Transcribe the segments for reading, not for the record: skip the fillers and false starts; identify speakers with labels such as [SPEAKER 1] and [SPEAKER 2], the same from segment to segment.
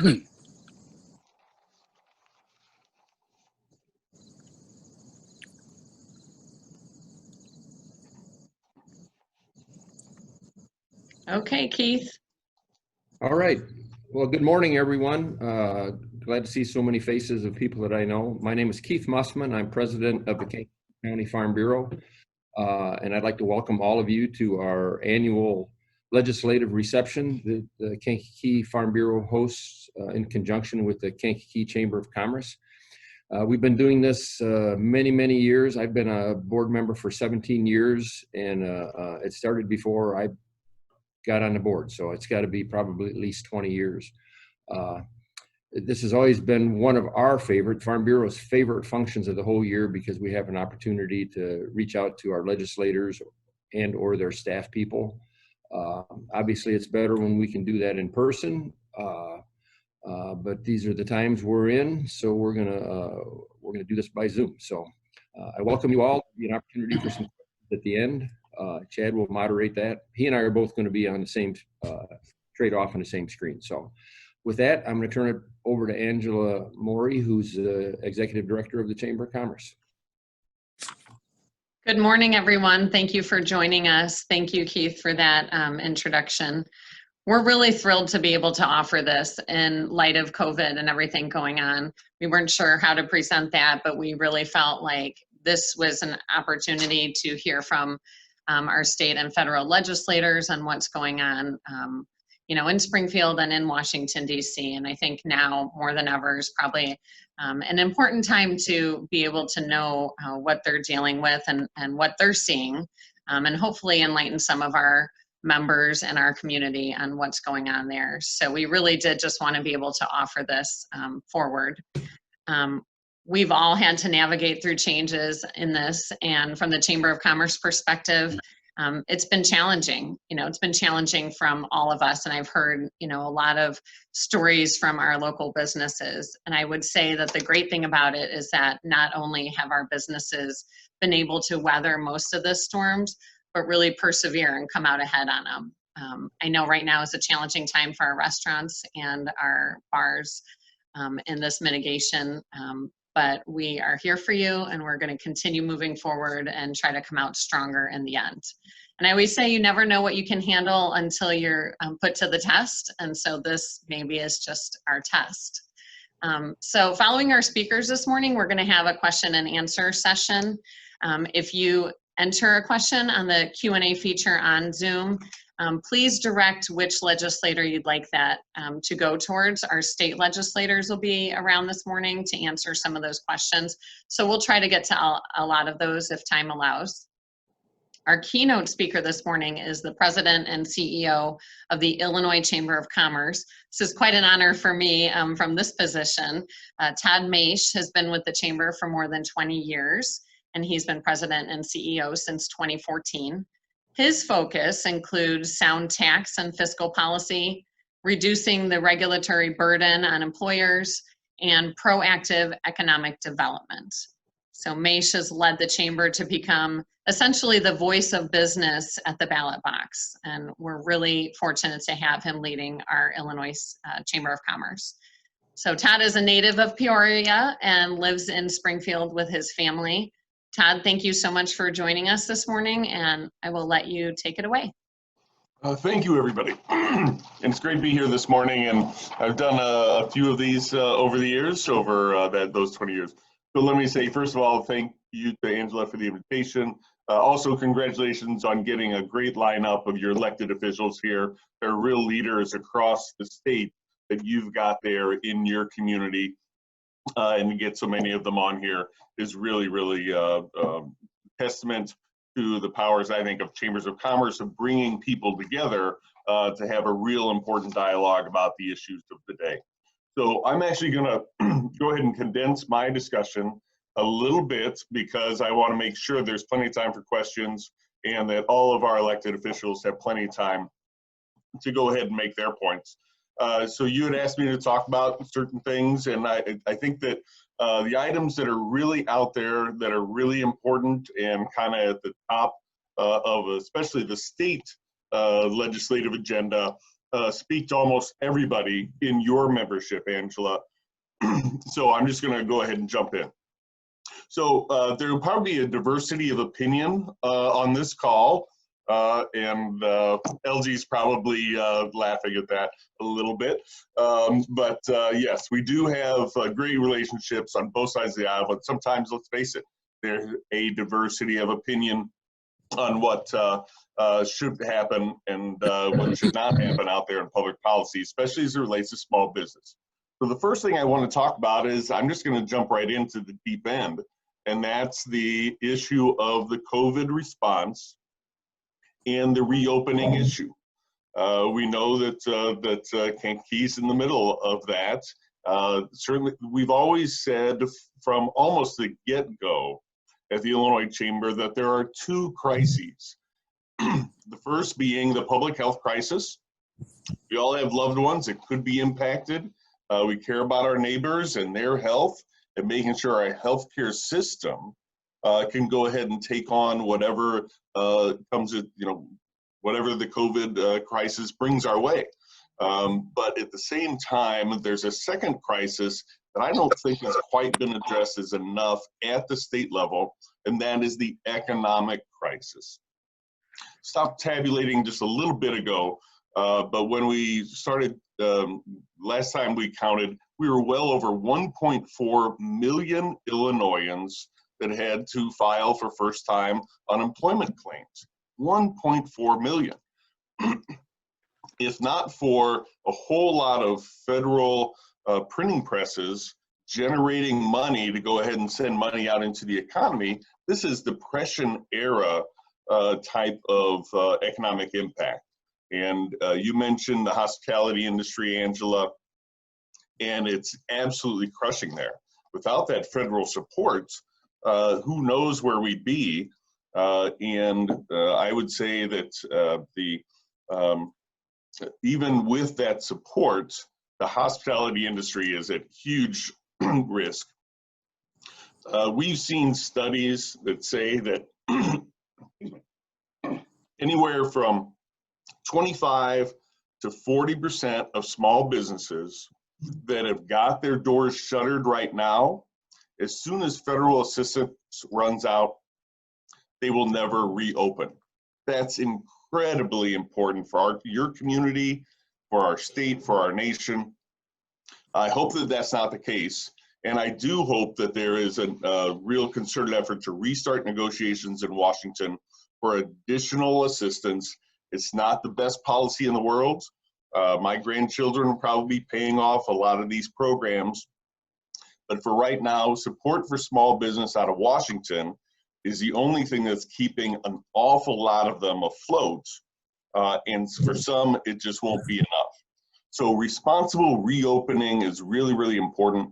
[SPEAKER 1] Okay, Keith.
[SPEAKER 2] All right. Well, good morning, everyone. Glad to see so many faces of people that I know. My name is Keith Mussman. I'm president of the Kankakee County Farm Bureau. And I'd like to welcome all of you to our annual legislative reception that the Kankakee Farm Bureau hosts in conjunction with the Kankakee Chamber of Commerce. We've been doing this many, many years. I've been a board member for 17 years, and it started before I got on the board, so it's got to be probably at least 20 years. This has always been one of our Farm Bureau's favorite functions of the whole year, because we have an opportunity to reach out to our legislators and or their staff people. Obviously, it's better when we can do that in person, but these are the times we're in, so we're gonna do this by Zoom. So I welcome you all. Be an opportunity for some questions at the end. Chad will moderate that. He and I are both going to be on the same trade off on the same screen. So with that, I'm going to turn it over to Angela Maury, who's the Executive Director of the Chamber of Commerce.
[SPEAKER 1] Good morning, everyone. Thank you for joining us. Thank you, Keith, for that introduction. We're really thrilled to be able to offer this in light of COVID and everything going on. We weren't sure how to present that, but we really felt like this was an opportunity to hear from our state and federal legislators on what's going on, in Springfield and in Washington DC. And I think now more than ever is probably an important time to be able to know what they're dealing with and what they're seeing, and hopefully enlighten some of our members and our community on what's going on there. So we really did just want to be able to offer this forward. We've all had to navigate through changes in this, and from the Chamber of Commerce perspective, it's been challenging. It's been challenging from all of us, and I've heard, a lot of stories from our local businesses. And I would say that the great thing about it is that not only have our businesses been able to weather most of the storms, but really persevere and come out ahead on them. I know right now is a challenging time for our restaurants and our bars in this mitigation. But we are here for you, and we're going to continue moving forward and try to come out stronger in the end. And I always say you never know what you can handle until you're put to the test. And so this maybe is just our test. So following our speakers this morning, we're going to have a question and answer session. If you enter a question on the Q&A feature on Zoom, please direct which legislator you'd like that to go towards. Our state legislators will be around this morning to answer some of those questions. So we'll try to get to a lot of those if time allows. Our keynote speaker this morning is the president and CEO of the Illinois Chamber of Commerce. This is quite an honor for me from this position. Todd Maish has been with the Chamber for more than 20 years, and he's been president and CEO since 2014. His focus includes sound tax and fiscal policy, reducing the regulatory burden on employers, and proactive economic development. So Maish has led the chamber to become essentially the voice of business at the ballot box. And we're really fortunate to have him leading our Illinois Chamber of Commerce. So Todd is a native of Peoria and lives in Springfield with his family. Todd, thank you so much for joining us this morning, and I will let you take it away.
[SPEAKER 3] Thank you, everybody. It's great to be here this morning, and I've done a few of these over the years, over those 20 years. So let me say, first of all, thank you to Angela for the invitation. Also, congratulations on getting a great lineup of your elected officials here. They're real leaders across the state that you've got there in your community. And to get so many of them on here is really, really testament to the powers, I think, of chambers of commerce of bringing people together to have a real important dialogue about the issues of the day. So I'm actually going to go ahead and condense my discussion a little bit, because I want to make sure there's plenty of time for questions and that all of our elected officials have plenty of time to go ahead and make their points. So you had asked me to talk about certain things, and I think that the items that are really out there that are really important and kind of at the top of especially the state legislative agenda speak to almost everybody in your membership, Angela. So I'm just going to go ahead and jump in. So there will probably be a diversity of opinion on this call, and LG's probably laughing at that a little bit. But yes, we do have great relationships on both sides of the aisle, but sometimes, let's face it, there's a diversity of opinion on what should happen and what should not happen out there in public policy, especially as it relates to small business. So the first thing I want to talk about is, I'm just going to jump right into the deep end, and that's the issue of the COVID response and the reopening issue. We know that Kankakee's in the middle of that. Certainly, we've always said from almost the get-go at the Illinois Chamber that there are two crises. The first being the public health crisis. We all have loved ones that could be impacted. We care about our neighbors and their health, and making sure our healthcare system can go ahead and take on whatever comes, whatever the COVID crisis brings our way. But at the same time, there's a second crisis that I don't think has quite been addressed as enough at the state level, and that is the economic crisis. Stopped tabulating just a little bit ago, but when we started, last time we counted, we were well over 1.4 million Illinoisans that had to file for first-time unemployment claims. 1.4 million. If not for a whole lot of federal printing presses generating money to go ahead and send money out into the economy, this is Depression era type of economic impact. And you mentioned the hospitality industry, Angela, and it's absolutely crushing there. Without that federal support, who knows where we'd be? And I would say that even with that support, the hospitality industry is at huge risk. We've seen studies that say that anywhere from 25 to 40% of small businesses that have got their doors shuttered right now, as soon as federal assistance runs out, they will never reopen. That's incredibly important for your community, for our state, for our nation. I hope that that's not the case. And I do hope that there is a real concerted effort to restart negotiations in Washington for additional assistance. It's not the best policy in the world. My grandchildren will probably be paying off a lot of these programs. But for right now, support for small business out of Washington is the only thing that's keeping an awful lot of them afloat. And for some, it just won't be enough. So responsible reopening is really, really important.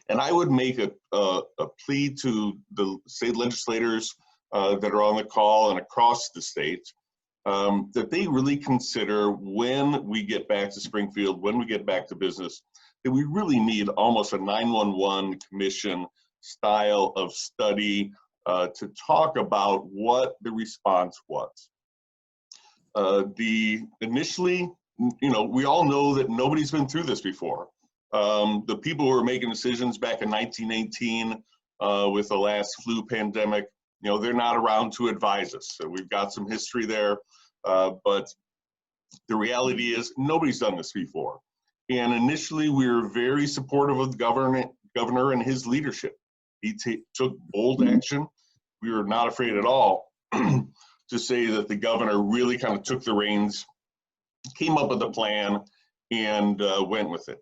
[SPEAKER 3] And I would make a plea to the state legislators that are on the call and across the state, that they really consider, when we get back to Springfield, when we get back to business, that we really need almost a 911 commission style of study to talk about what the response was. Initially, we all know that nobody's been through this before. The people who were making decisions back in 1918 with the last flu pandemic, they're not around to advise us. So we've got some history there, but the reality is nobody's done this before. And initially, we were very supportive of the governor and his leadership. He took bold action. We were not afraid at all to say that the governor really kind of took the reins, came up with a plan, and went with it.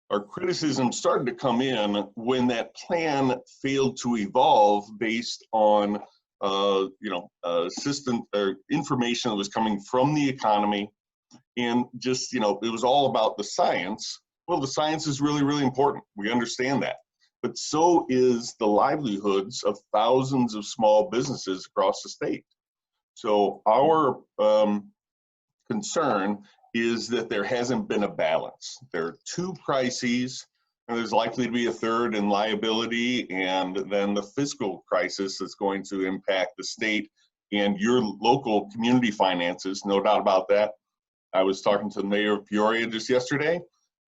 [SPEAKER 3] Our criticism started to come in when that plan failed to evolve based on system or information that was coming from the economy, and just it was all about the science. Well, the science is really, really important. We understand that, but so is the livelihoods of thousands of small businesses across the state. So our concern is that there hasn't been a balance. There are two crises, and there's likely to be a third in liability, and then the fiscal crisis that's going to impact the state and your local community finances, no doubt about that. I was talking to the mayor of Peoria just yesterday.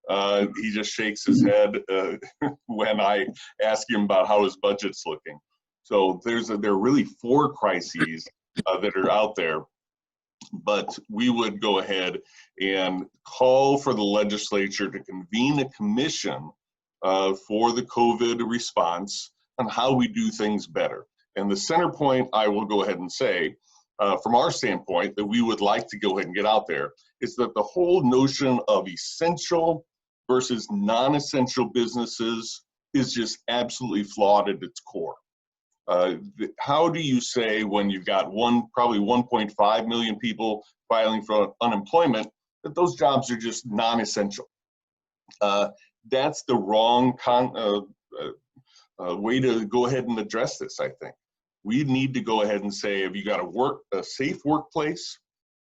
[SPEAKER 3] He just shakes his head when I ask him about how his budget's looking. So there are really 4 crises that are out there, but we would go ahead and call for the legislature to convene a commission for the COVID response on how we do things better. And the center point, I will go ahead and say, from our standpoint, that we would like to go ahead and get out there, is that the whole notion of essential versus non-essential businesses is just absolutely flawed at its core. How do you say, when you've got probably 1.5 million people filing for unemployment, that those jobs are just non-essential? That's the wrong way to go ahead and address this, I think. We need to go ahead and say, have you got a safe workplace,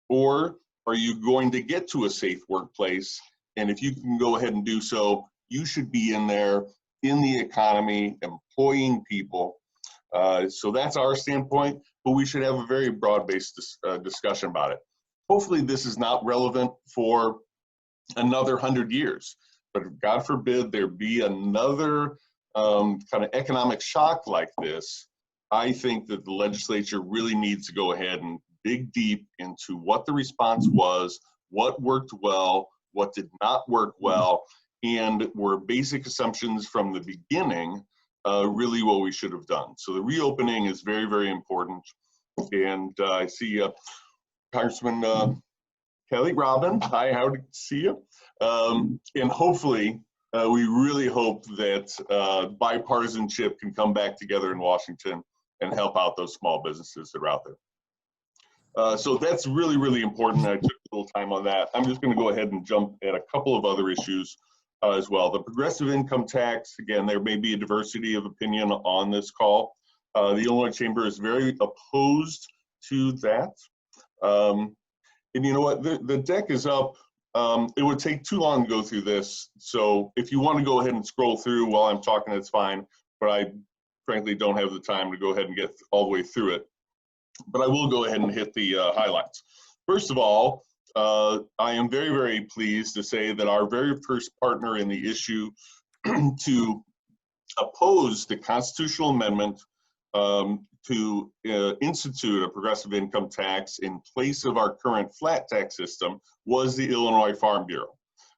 [SPEAKER 3] or are you going to get to a safe workplace? And if you can go ahead and do so, you should be in there in the economy, employing people. So that's our standpoint, but we should have a very broad-based discussion about it. Hopefully this is not relevant for another 100 years, but God forbid there be another kind of economic shock like this. I think that the legislature really needs to go ahead and dig deep into what the response was, what worked well, what did not work well, and were basic assumptions from the beginning really what we should have done. So the reopening is very, very important. And I see Congressman Kelly Robin. Hi, how to see you. And hopefully, we really hope that bipartisanship can come back together in Washington and help out those small businesses that are out there. So that's really, really important. I took a little time on that. I'm just going to go ahead and jump at a couple of other issues as well. The progressive income tax, again, there may be a diversity of opinion on this call. The Illinois Chamber is very opposed to that. And you know what, the deck is up. It would take too long to go through this. So if you want to go ahead and scroll through while I'm talking, it's fine. But I frankly don't have the time to go ahead and get all the way through it. But I will go ahead and hit the highlights. First of all, I am very, very pleased to say that our very first partner in the issue to oppose the constitutional amendment to institute a progressive income tax in place of our current flat tax system was the Illinois Farm Bureau.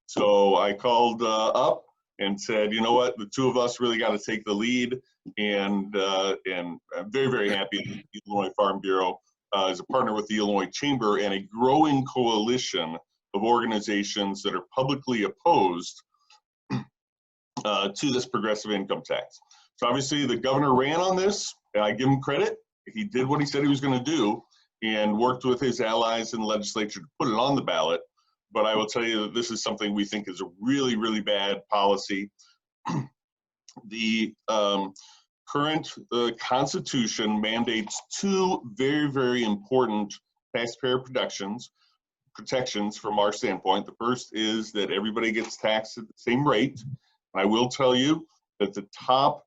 [SPEAKER 3] So I called up and said, you know what, the two of us really got to take the lead, and I'm very, very happy that the Illinois Farm Bureau is a partner with the Illinois Chamber and a growing coalition of organizations that are publicly opposed to this progressive income tax. So obviously the governor ran on this, and I give him credit. He did what he said he was going to do and worked with his allies in the legislature to put it on the ballot. But I will tell you that this is something we think is a really, really bad policy. The current Constitution mandates two very, very important taxpayer protections from our standpoint. The first is that everybody gets taxed at the same rate. I will tell you that the top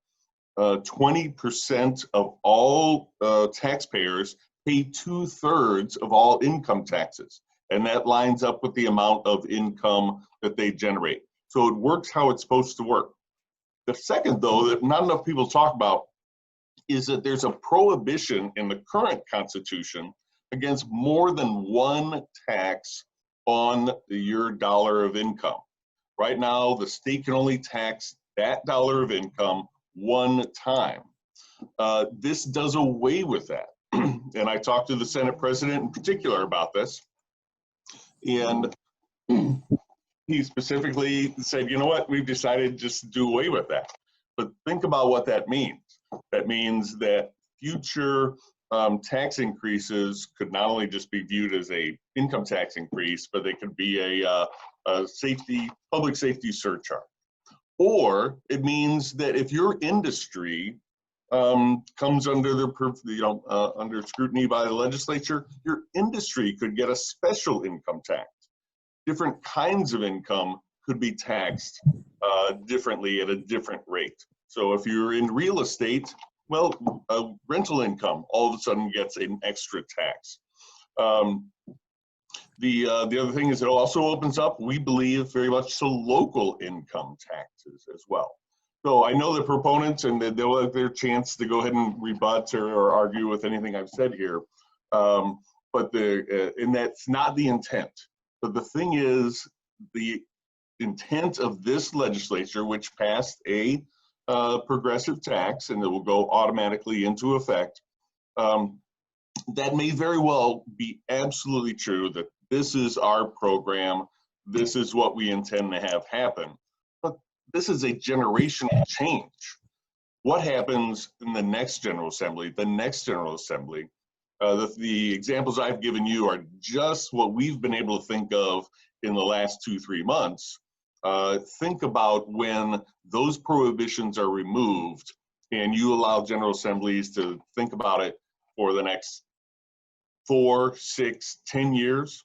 [SPEAKER 3] 20% of all taxpayers pay 2/3 of all income taxes. And that lines up with the amount of income that they generate. So it works how it's supposed to work. The second, though, that not enough people talk about is that there's a prohibition in the current Constitution against more than one tax on your dollar of income. Right now, the state can only tax that dollar of income one time. This does away with that. And I talked to the Senate president in particular about this. And he specifically said, you know what, we've decided just to do away with that. But think about what that means. That means that future tax increases could not only just be viewed as a income tax increase, but they could be a public safety surcharge. Or it means that if your industry comes under under scrutiny by the legislature, your industry could get a special income tax. Different kinds of income could be taxed differently at a different rate. So if you're in real estate, well, rental income all of a sudden gets an extra tax. The other thing is it also opens up, we believe, very much to local income taxes as well. So I know the proponents, and they'll have their chance to go ahead and rebut or argue with anything I've said here. And that's not the intent. But the thing is, the intent of this legislature, which passed a progressive tax, and it will go automatically into effect, that may very well be absolutely true, that this is our program, this is what we intend to have happen. But this is a generational change. What happens in the next General Assembly, the examples I've given you are just what we've been able to think of in the last 2-3 months. Think about when those prohibitions are removed and you allow General Assemblies to think about it for the next 4, 6, 10 years.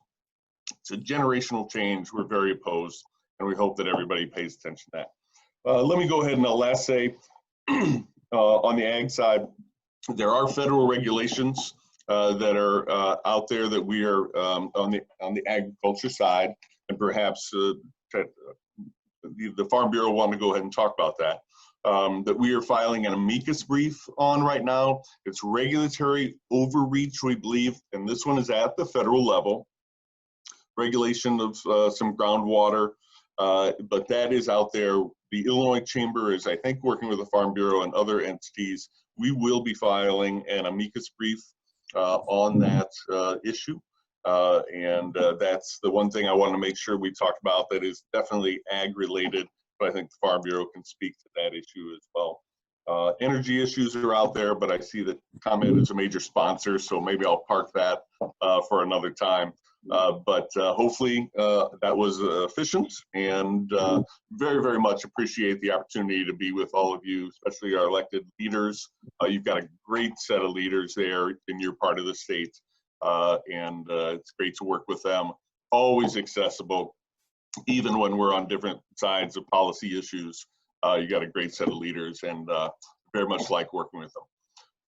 [SPEAKER 3] It's a generational change. We're very opposed, and we hope that everybody pays attention to that. Let me go ahead and last say, on the ag side, there are federal regulations that are out there that we are on the agriculture side, and perhaps the Farm Bureau want to go ahead and talk about that. That we are filing an amicus brief on right now. It's regulatory overreach, we believe, and this one is at the federal level. Regulation of some groundwater, but that is out there. The Illinois Chamber is, I think, working with the Farm Bureau and other entities. We will be filing an amicus brief on that issue. That's the one thing I want to make sure we talk about that is definitely ag related, but I think the Farm Bureau can speak to that issue as well. Energy issues are out there, but I see that ComEd is a major sponsor, so maybe I'll park that for another time. Hopefully that was efficient, and very, very much appreciate the opportunity to be with all of you, especially our elected leaders. You've got a great set of leaders there in your part of the state, and it's great to work with them. Always accessible, even when we're on different sides of policy issues. You got a great set of leaders, and very much like working with them.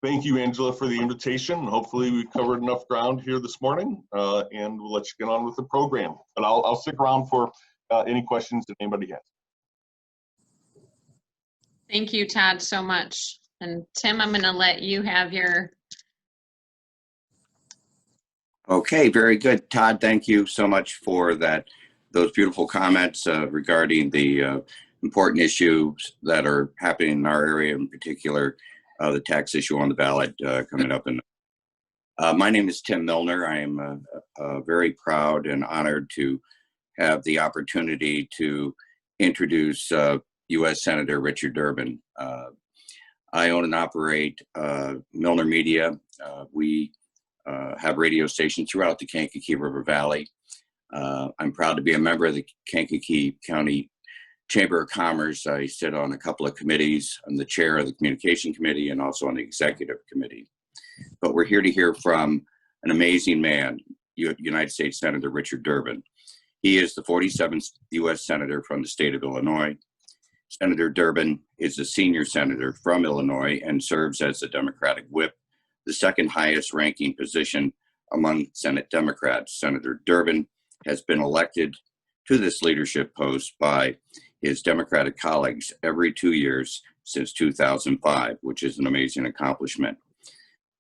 [SPEAKER 3] Thank you, Angela, for the invitation. Hopefully we covered enough ground here this morning, and we'll let you get on with the program. But I'll stick around for any questions that anybody has.
[SPEAKER 1] Thank you, Todd, so much. And Tim, I'm going to let you have your.
[SPEAKER 4] Okay, very good. Todd, thank you so much for those beautiful comments regarding the important issues that are happening in our area, in particular, the tax issue on the ballot coming up. My name is Tim Milner. I am very proud and honored to have the opportunity to introduce U.S. Senator Richard Durbin. I own and operate Milner Media. We have radio stations throughout the Kankakee River Valley. I'm proud to be a member of the Kankakee County Chamber of Commerce. I sit on a couple of committees. I'm the chair of the Communication Committee and also on the Executive Committee. But we're here to hear from an amazing man, United States Senator Richard Durbin. He is the 47th U.S. Senator from the state of Illinois. Senator Durbin is a senior senator from Illinois and serves as the Democratic whip, the second highest ranking position among Senate Democrats. Senator Durbin has been elected to this leadership post by his Democratic colleagues every 2 years since 2005, which is an amazing accomplishment.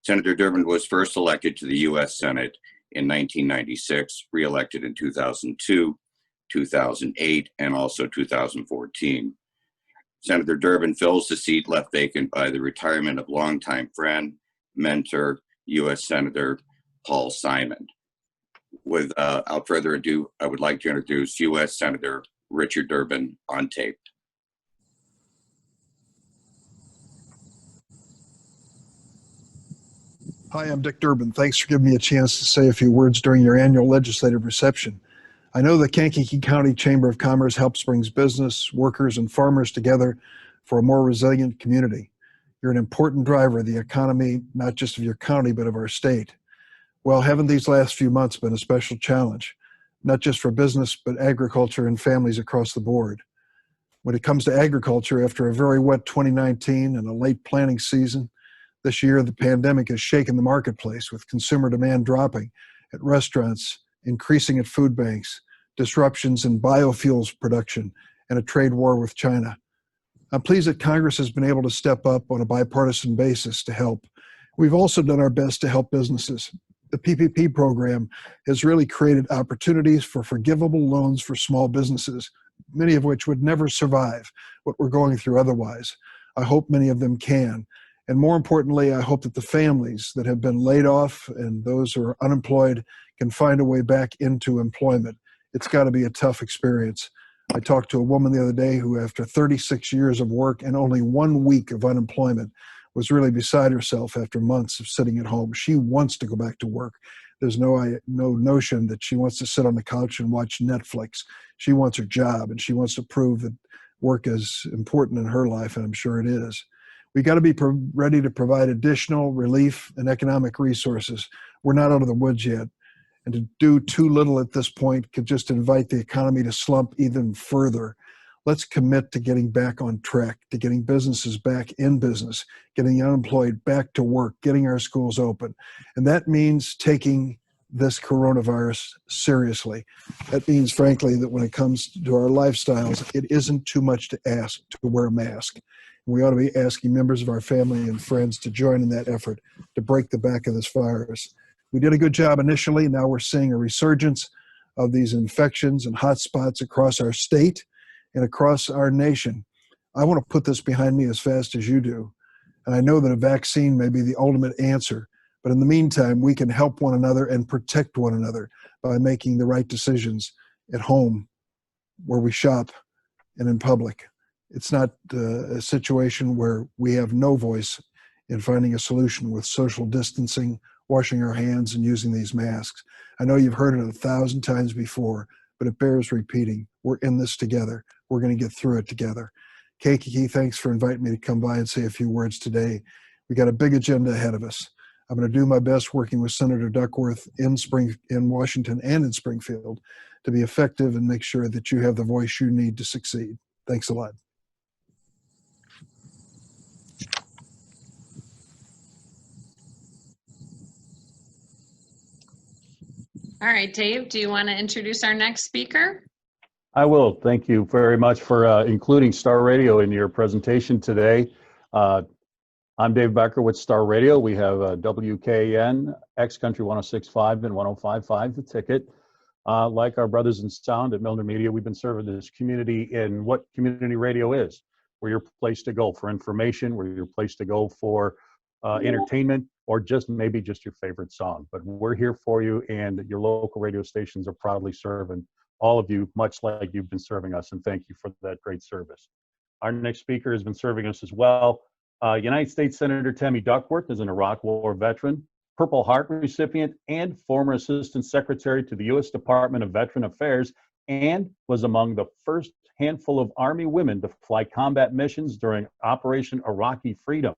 [SPEAKER 4] Senator Durbin was first elected to the U.S. Senate in 1996, re-elected in 2002, 2008, and also 2014. Senator Durbin fills the seat left vacant by the retirement of longtime friend, mentor, U.S. Senator Paul Simon. Without further ado, I would like to introduce U.S. Senator Richard Durbin on tape.
[SPEAKER 5] Hi, I'm Dick Durbin. Thanks for giving me a chance to say a few words during your annual legislative reception. I know the Kankakee County Chamber of Commerce helps bring business, workers, and farmers together for a more resilient community. You're an important driver of the economy, not just of your county, but of our state. Well, haven't these last few months been a special challenge, not just for business, but agriculture and families across the board? When it comes to agriculture, after a very wet 2019 and a late planting season, this year the pandemic has shaken the marketplace with consumer demand dropping at restaurants, increasing at food banks, disruptions in biofuels production, and a trade war with China. I'm pleased that Congress has been able to step up on a bipartisan basis to help. We've also done our best to help businesses. The PPP program has really created opportunities for forgivable loans for small businesses, many of which would never survive what we're going through otherwise. I hope many of them can. And more importantly, I hope that the families that have been laid off and those who are unemployed can find a way back into employment. It's got to be a tough experience. I talked to a woman the other day who, after 36 years of work and only 1 week of unemployment, was really beside herself after months of sitting at home. She wants to go back to work. There's no notion that she wants to sit on the couch and watch Netflix. She wants her job, and she wants to prove that work is important in her life, and I'm sure it is. We got to be ready to provide additional relief and economic resources. We're not out of the woods yet. And to do too little at this point could just invite the economy to slump even further. Let's commit to getting back on track, to getting businesses back in business, getting the unemployed back to work, getting our schools open. And that means taking this coronavirus seriously. That means, frankly, that when it comes to our lifestyles, it isn't too much to ask to wear a mask. We ought to be asking members of our family and friends to join in that effort to break the back of this virus. We did a good job initially. Now we're seeing a resurgence of these infections and hotspots across our state and across our nation. I want to put this behind me as fast as you do. And I know that a vaccine may be the ultimate answer. But in the meantime, we can help one another and protect one another by making the right decisions at home, where we shop, and in public. It's not a situation where we have no voice in finding a solution with social distancing, washing our hands, and using these masks. I know you've heard it 1,000 times before, but it bears repeating. We're in this together. We're going to get through it together. Kankakee, thanks for inviting me to come by and say a few words today. We got a big agenda ahead of us. I'm going to do my best working with Senator Duckworth in Washington and in Springfield to be effective and make sure that you have the voice you need to succeed. Thanks a lot.
[SPEAKER 1] All right, Dave, do you want to introduce our next speaker?
[SPEAKER 6] I will. Thank you very much for including Star Radio in your presentation today. I'm Dave Becker with Star Radio. We have WKN, X Country 106.5 and 105.5, the ticket. Like our brothers in sound at Milner Media, we've been serving this community in what community radio is. We're your place to go for information. We're your place to go for entertainment, or just maybe just your favorite song. But we're here for you, and your local radio stations are proudly serving all of you, much like you've been serving us, and thank you for that great service. Our next speaker has been serving us as well. United States Senator Tammy Duckworth is an Iraq War veteran, Purple Heart recipient, and former Assistant Secretary to the U.S. Department of Veteran Affairs, and was among the first handful of Army women to fly combat missions during Operation Iraqi Freedom.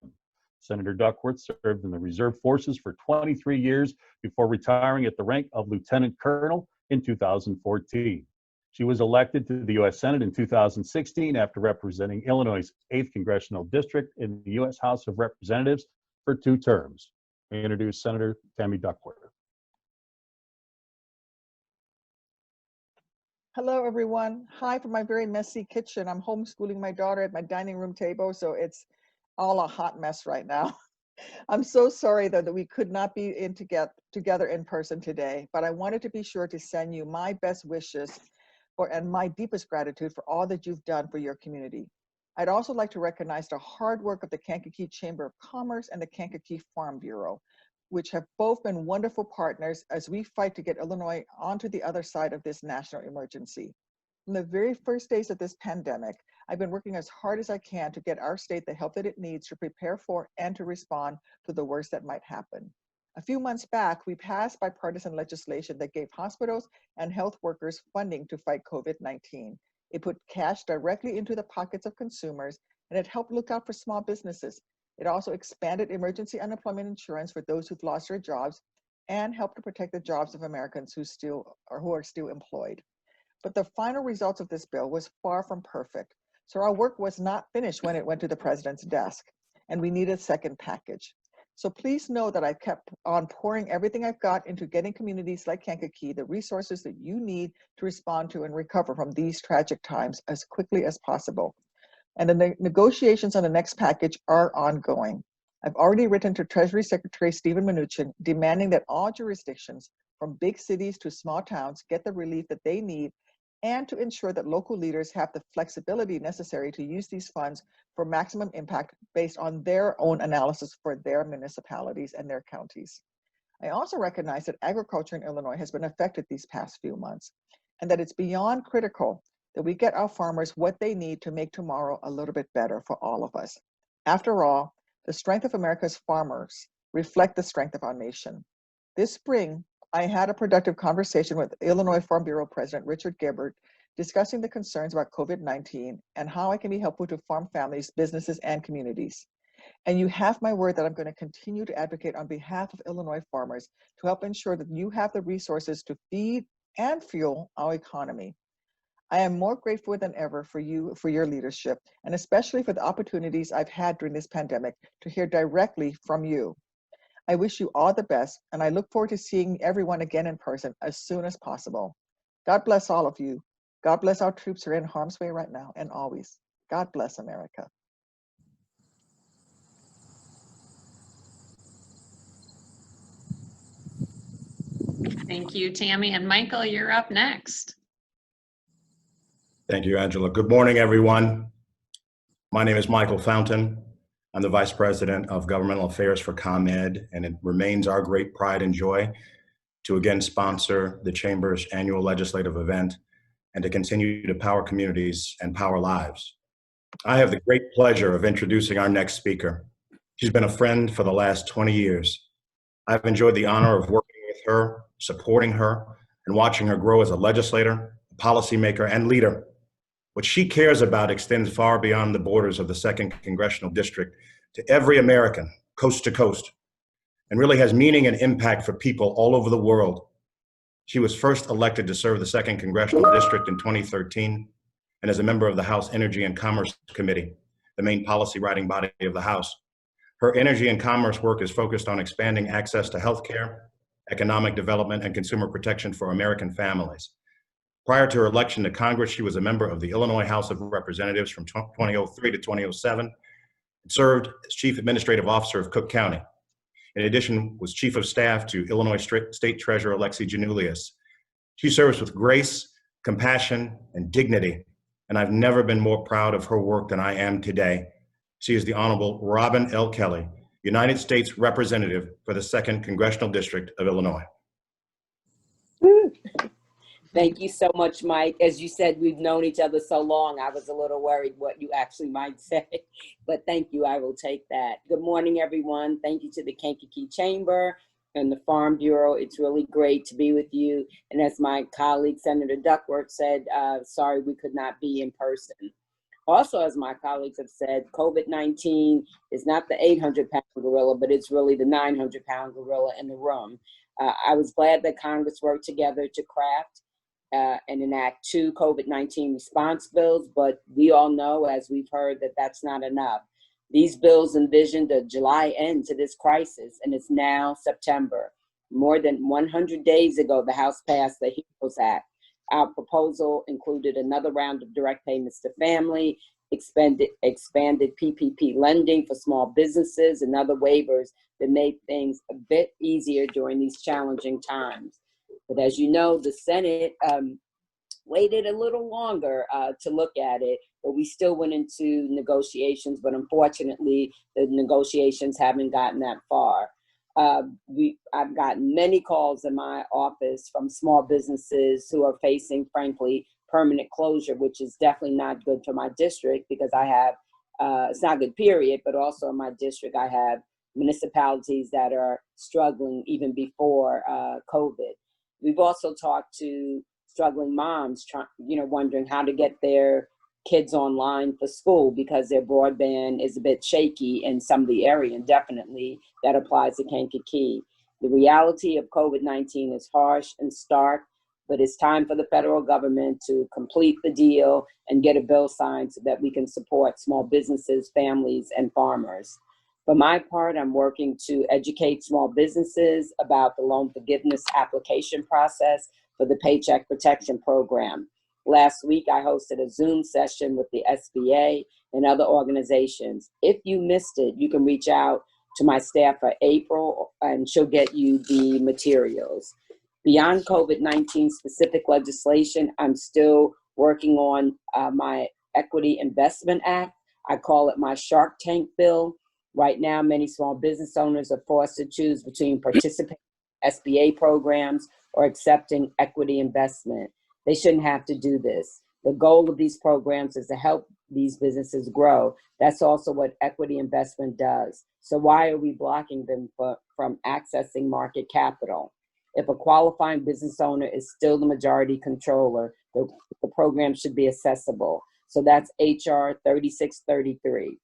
[SPEAKER 6] Senator Duckworth served in the Reserve Forces for 23 years before retiring at the rank of Lieutenant Colonel in 2014. She was elected to the U.S. Senate in 2016 after representing Illinois' 8th Congressional District in the U.S. House of Representatives for 2 terms. I introduce Senator Tammy Duckworth.
[SPEAKER 7] Hello, everyone. Hi from my very messy kitchen. I'm homeschooling my daughter at my dining room table, so it's all a hot mess right now. I'm so sorry, though, that we could not be together in person today, but I wanted to be sure to send you my best wishes and my deepest gratitude for all that you've done for your community. I'd also like to recognize the hard work of the Kankakee Chamber of Commerce and the Kankakee Farm Bureau, which have both been wonderful partners as we fight to get Illinois onto the other side of this national emergency. From the very first days of this pandemic, I've been working as hard as I can to get our state the help that it needs to prepare for and to respond to the worst that might happen. A few months back, we passed bipartisan legislation that gave hospitals and health workers funding to fight COVID-19. It put cash directly into the pockets of consumers, and it helped look out for small businesses. It also expanded emergency unemployment insurance for those who've lost their jobs and helped to protect the jobs of Americans who are still employed. But the final results of this bill was far from perfect. So our work was not finished when it went to the president's desk, and we needed a second package. So please know that I've kept on pouring everything I've got into getting communities like Kankakee the resources that you need to respond to and recover from these tragic times as quickly as possible. And the negotiations on the next package are ongoing. I've already written to Treasury Secretary Stephen Mnuchin demanding that all jurisdictions from big cities to small towns get the relief that they need, and to ensure that local leaders have the flexibility necessary to use these funds for maximum impact based on their own analysis for their municipalities and their counties. I also recognize that agriculture in Illinois has been affected these past few months, and that it's beyond critical that we get our farmers what they need to make tomorrow a little bit better for all of us. After all, the strength of America's farmers reflect the strength of our nation. This spring, I had a productive conversation with Illinois Farm Bureau President Richard Gibbert discussing the concerns about COVID-19 and how I can be helpful to farm families, businesses, and communities. And you have my word that I'm going to continue to advocate on behalf of Illinois farmers to help ensure that you have the resources to feed and fuel our economy. I am more grateful than ever for you, for your leadership, and especially for the opportunities I've had during this pandemic to hear directly from you. I wish you all the best, and I look forward to seeing everyone again in person as soon as possible. God bless all of you. God bless our troops who are in harm's way right now and always. God bless America.
[SPEAKER 1] Thank you, Tammy. And Michael, you're up next.
[SPEAKER 8] Thank you, Angela. Good morning, everyone. My name is Michael Fountain. I'm the Vice President of Governmental Affairs for ComEd, and it remains our great pride and joy to again sponsor the Chamber's annual legislative event and to continue to power communities and power lives. I have the great pleasure of introducing our next speaker. She's been a friend for the last 20 years. I've enjoyed the honor of working with her, supporting her, and watching her grow as a legislator, a policymaker, and leader. What she cares about extends far beyond the borders of the 2nd Congressional District to every American, coast to coast, and really has meaning and impact for people all over the world. She was first elected to serve the 2nd Congressional District in 2013, and as a member of the House Energy and Commerce Committee, the main policy writing body of the House. Her energy and commerce work is focused on expanding access to healthcare, economic development, and consumer protection for American families. Prior to her election to Congress, she was a member of the Illinois House of Representatives from 2003 to 2007, and served as Chief Administrative Officer of Cook County. In addition, was Chief of Staff to Illinois State Treasurer Alexi Janulius. She serves with grace, compassion, and dignity, and I've never been more proud of her work than I am today. She is the Honorable Robin L. Kelly, United States Representative for the 2nd Congressional District of Illinois.
[SPEAKER 9] Thank you so much, Mike. As you said, we've known each other so long, I was a little worried what you actually might say, but thank you, I will take that. Good morning, everyone. Thank you to the Kankakee Chamber and the Farm Bureau. It's really great to be with you. And as my colleague, Senator Duckworth said, sorry we could not be in person. Also, as my colleagues have said, COVID-19 is not the 800-pound gorilla, but it's really the 900-pound gorilla in the room. I was glad that Congress worked together to craft and enact 2 COVID-19 response bills, but we all know, as we've heard, that that's not enough. These bills envisioned a July end to this crisis, and it's now September. More than 100 days ago, the House passed the HEROES Act. Our proposal included another round of direct payments to family, expanded PPP lending for small businesses, and other waivers that made things a bit easier during these challenging times. But as you know, the Senate waited a little longer to look at it, but we still went into negotiations, but unfortunately, the negotiations haven't gotten that far. I've gotten many calls in my office from small businesses who are facing, frankly, permanent closure, which is definitely not good for my district because I have, it's not good period, but also in my district, I have municipalities that are struggling even before COVID. We've also talked to struggling moms, wondering how to get their kids online for school because their broadband is a bit shaky in some of the area, and definitely that applies to Kankakee. The reality of COVID-19 is harsh and stark, but it's time for the federal government to complete the deal and get a bill signed so that we can support small businesses, families, and farmers. For my part, I'm working to educate small businesses about the loan forgiveness application process for the Paycheck Protection Program. Last week, I hosted a Zoom session with the SBA and other organizations. If you missed it, you can reach out to my staff for April, and she'll get you the materials. Beyond COVID-19 specific legislation, I'm still working on my Equity Investment Act. I call it my Shark Tank bill. Right now, many small business owners are forced to choose between participating in SBA programs or accepting equity investment. They shouldn't have to do this. The goal of these programs is to help these businesses grow. That's also what equity investment does. So why are we blocking them from accessing market capital? If a qualifying business owner is still the majority controller, the program should be accessible. So that's HR 3633.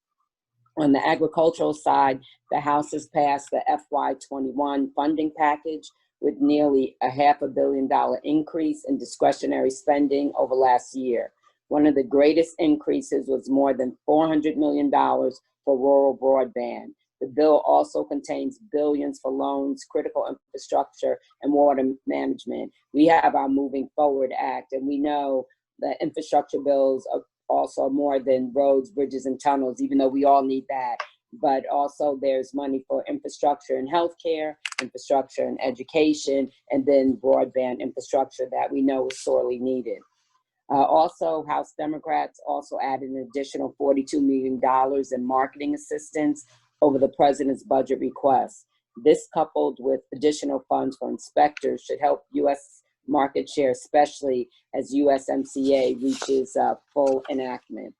[SPEAKER 9] On the agricultural side, the House has passed the FY21 funding package with nearly a $500 million increase in discretionary spending over last year. One of the greatest increases was more than $400 million for rural broadband. The bill also contains billions for loans, critical infrastructure, and water management. We have our Moving Forward Act, and we know that infrastructure bills are also more than roads, bridges, and tunnels, even though we all need that. But also there's money for infrastructure and healthcare, infrastructure and education, and then broadband infrastructure that we know is sorely needed. Also, House Democrats also added an additional $42 million in marketing assistance over the president's budget request. This, coupled with additional funds for inspectors, should help U.S. market share, especially as USMCA reaches full enactment.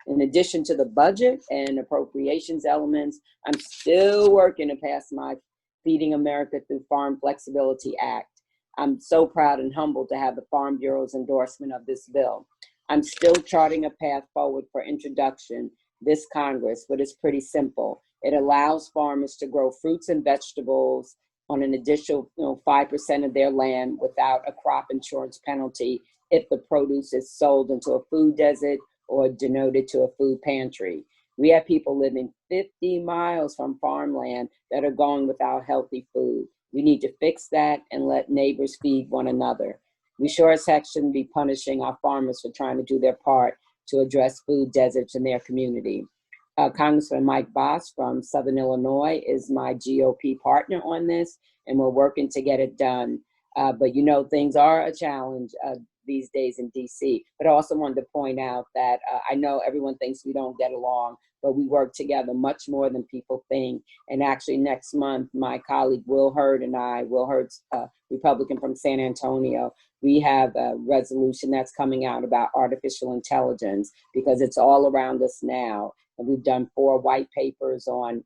[SPEAKER 9] In addition to the budget and appropriations elements, I'm still working to pass my Feeding America Through Farm Flexibility Act. I'm so proud and humbled to have the Farm Bureau's endorsement of this bill. I'm still charting a path forward for introduction this Congress, but it's pretty simple. It allows farmers to grow fruits and vegetables on an additional 5% of their land without a crop insurance penalty if the produce is sold into a food desert or denoted to a food pantry. We have people living 50 miles from farmland that are going without healthy food. We need to fix that and let neighbors feed one another. We sure as heck shouldn't be punishing our farmers for trying to do their part to address food deserts in their community. Congressman Mike Boss from Southern Illinois is my GOP partner on this, and we're working to get it done. But things are a challenge these days in DC. But I also wanted to point out that I know everyone thinks we don't get along, but we work together much more than people think. And actually next month, my colleague Will Hurd and I, Will Hurd's Republican from San Antonio, we have a resolution that's coming out about artificial intelligence because it's all around us now. And we've done 4 white papers on,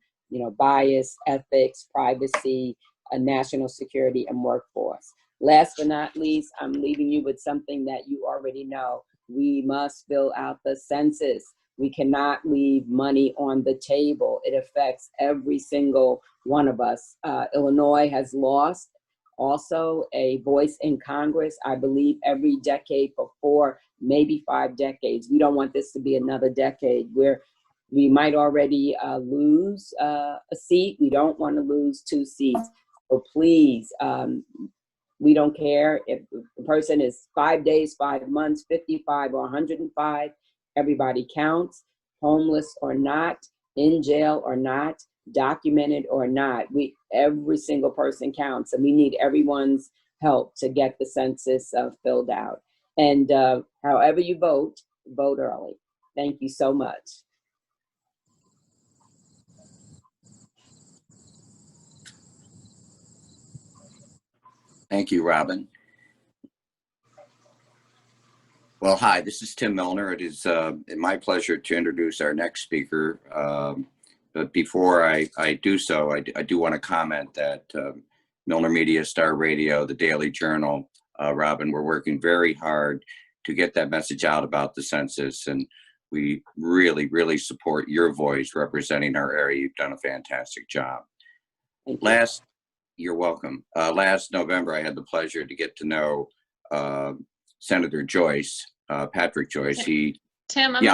[SPEAKER 9] bias, ethics, privacy, national security, and workforce. Last but not least, I'm leaving you with something that you already know. We must fill out the census. We cannot leave money on the table. It affects every single one of us. Illinois has lost also a voice in Congress, I believe every decade for 4, maybe 5 decades. We don't want this to be another decade where we might already lose a seat. We don't want to lose 2 seats. So please, we don't care if the person is 5 days, 5 months, 55 or 105, everybody counts, homeless or not, in jail or not, documented or not. Every single person counts, and we need everyone's help to get the census filled out. And however you vote, vote early. Thank you so much.
[SPEAKER 4] Thank you, Robin. Well, hi, this is Tim Milner. It is my pleasure to introduce our next speaker. But before I do so, I do want to comment that Milner Media, Star Radio, the Daily Journal, Robin, we're working very hard to get that message out about the census. And we really, really support your voice representing our area. You've done a fantastic job. You're welcome. Last November, I had the pleasure to get to know Senator Joyce, Patrick Joyce.
[SPEAKER 1] Tim, I'm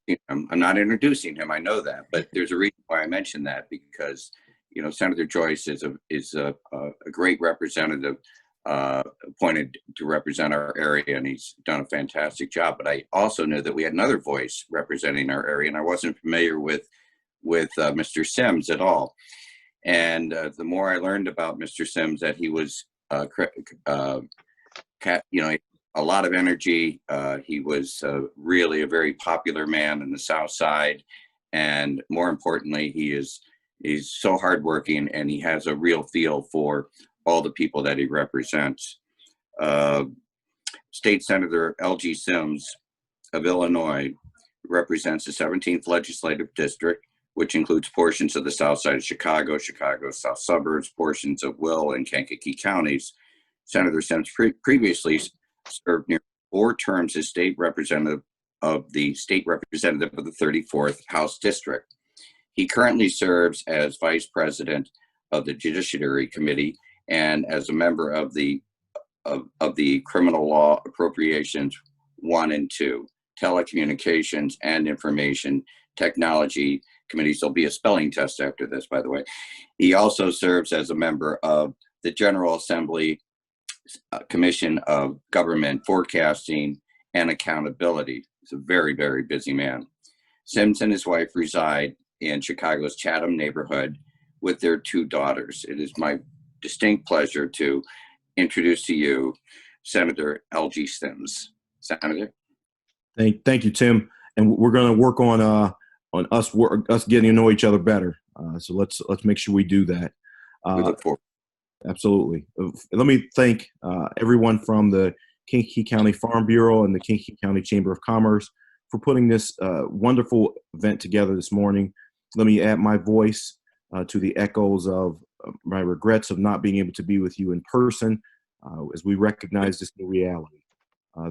[SPEAKER 4] introducing him. I'm not introducing him. I know that, but there's a reason why I mentioned that, because Senator Joyce is a great representative appointed to represent our area, and he's done a fantastic job. But I also knew that we had another voice representing our area, and I wasn't familiar with Mr. Sims at all. And the more I learned about Mr. Sims, that he was a lot of energy. He was really a very popular man in the South Side, and more importantly, he's so hardworking, and he has a real feel for all the people that he represents. State Senator L.G. Sims of Illinois represents the 17th Legislative District, which includes portions of the South Side of Chicago, Chicago's South Suburbs, portions of Will and Kankakee counties. Senator Sims previously served near 4 terms as state representative of the 34th House District. He currently serves as vice president of the Judiciary Committee and as a member of the Criminal Law Appropriations 1 and 2, Telecommunications and Information Technology Committees. There'll be a spelling test after this, by the way. He also serves as a member of the General Assembly Commission of Government Forecasting and Accountability. He's a very, very busy man. Sims and his wife reside in Chicago's Chatham neighborhood with their 2 daughters. It is my distinct pleasure to introduce to you Senator L.G. Sims. Senator.
[SPEAKER 10] Thank you, Tim. And we're going to work on us getting to know each other better. So let's make sure we do that.
[SPEAKER 4] We look forward.
[SPEAKER 10] Absolutely. Let me thank everyone from the Kankakee County Farm Bureau and the Kankakee County Chamber of Commerce for putting this wonderful event together this morning. Let me add my voice to the echoes of my regrets of not being able to be with you in person as we recognize this new reality.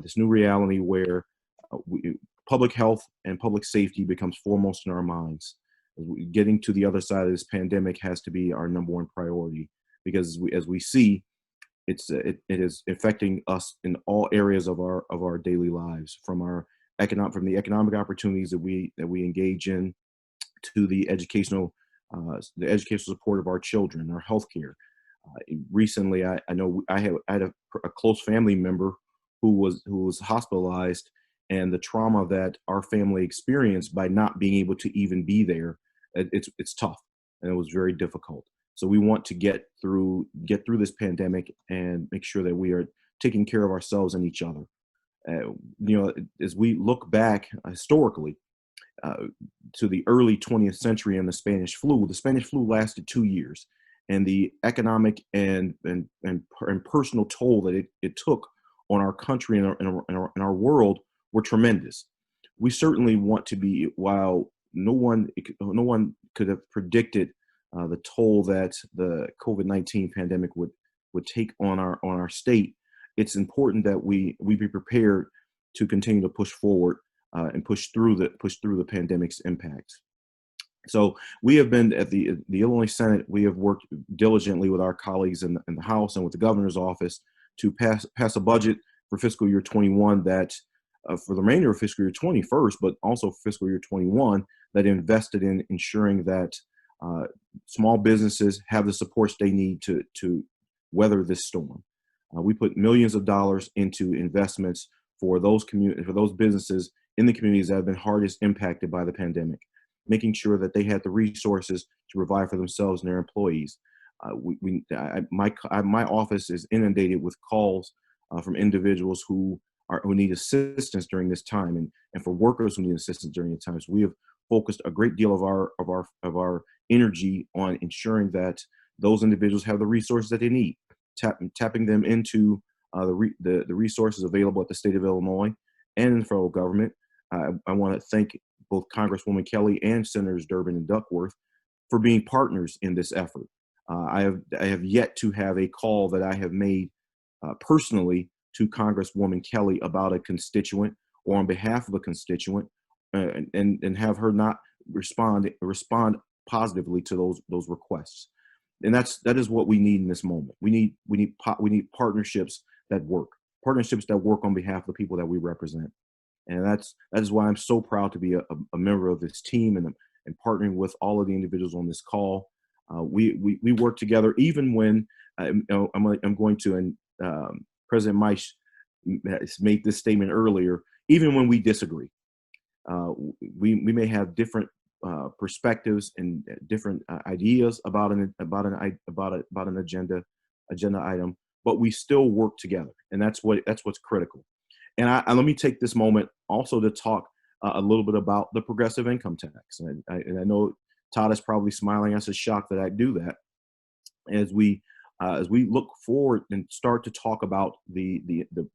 [SPEAKER 10] This new reality where public health and public safety becomes foremost in our minds. Getting to the other side of this pandemic has to be our number one priority, because as we see, it is affecting us in all areas of our daily lives, from the economic opportunities that we engage in, to the educational support of our children, our healthcare. Recently, I know I had a close family member who was hospitalized, and the trauma that our family experienced by not being able to even be there, it's tough, and it was very difficult. So we want to get through this pandemic and make sure that we are taking care of ourselves and each other. As we look back historically to the early 20th century and the Spanish flu lasted 2 years, and the economic and personal toll that it took on our country and our world were tremendous. We certainly want to be, while no one could have predicted the toll that the COVID-19 pandemic would take on our state, it's important that we be prepared to continue to push forward and push through the pandemic's impacts. So we have been at the Illinois Senate. We have worked diligently with our colleagues in the House and with the governor's office to pass a budget for fiscal year 21 that for the remainder of fiscal year 20 first, but also fiscal year 21, that invested in ensuring that small businesses have the supports they need to weather this storm. We put millions of dollars into investments for those businesses in the communities that have been hardest impacted by the pandemic, making sure that they had the resources to provide for themselves and their employees. My office is inundated with calls from individuals who need assistance during this time, and for workers who need assistance during the time. So we have focused a great deal of our energy on ensuring that those individuals have the resources that they need, tapping them into the resources available at the state of Illinois and in the federal government. I want to thank both Congresswoman Kelly and Senators Durbin and Duckworth for being partners in this effort. I have yet to have a call that I have made personally to Congresswoman Kelly about a constituent or on behalf of a constituent and have her not respond positively to those requests. And that is what we need in this moment. We need partnerships that work on behalf of the people that we represent. And that is why I'm so proud to be a member of this team and partnering with all of the individuals on this call. We work together even when I'm going to, and President Meisch made this statement earlier, even when we disagree. We may have different perspectives and different ideas about an agenda item, but we still work together, and that's what's critical. And let me take this moment also to talk a little bit about the progressive income tax. And I know Todd is probably smiling as a shock that I do that. As we look forward and start to talk about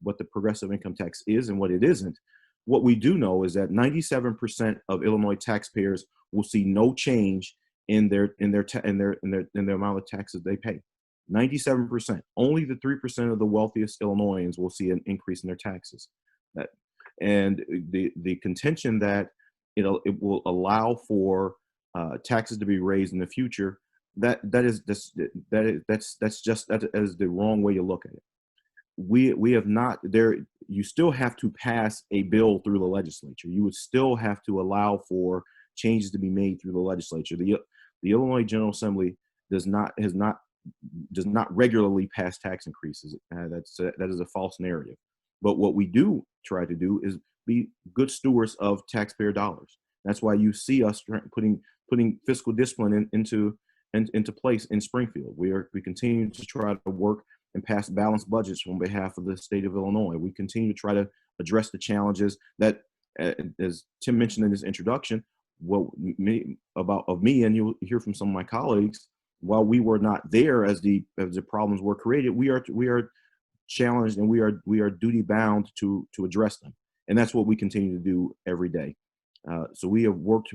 [SPEAKER 10] what the progressive income tax is and what it isn't, what we do know is that 97% of Illinois taxpayers will see no change in their amount of taxes they pay. 97%. Only the 3% of the wealthiest Illinoisans will see an increase in their taxes. And the contention that it will allow for taxes to be raised in the future, that is the wrong way to look at it. We have not there. You still have to pass a bill through the legislature. You would still have to allow for changes to be made through the legislature. The Illinois General Assembly does not regularly pass tax increases. That is a false narrative. But what we do try to do is be good stewards of taxpayer dollars. That's why you see us putting fiscal discipline into place in Springfield. We continue to try to work and pass balanced budgets on behalf of the state of Illinois. We continue to try to address the challenges that, as Tim mentioned in his introduction, of me, and you'll hear from some of my colleagues, while we were not there as the problems were created, we are challenged, and we are duty bound to address them, and that's what we continue to do every day. So we have worked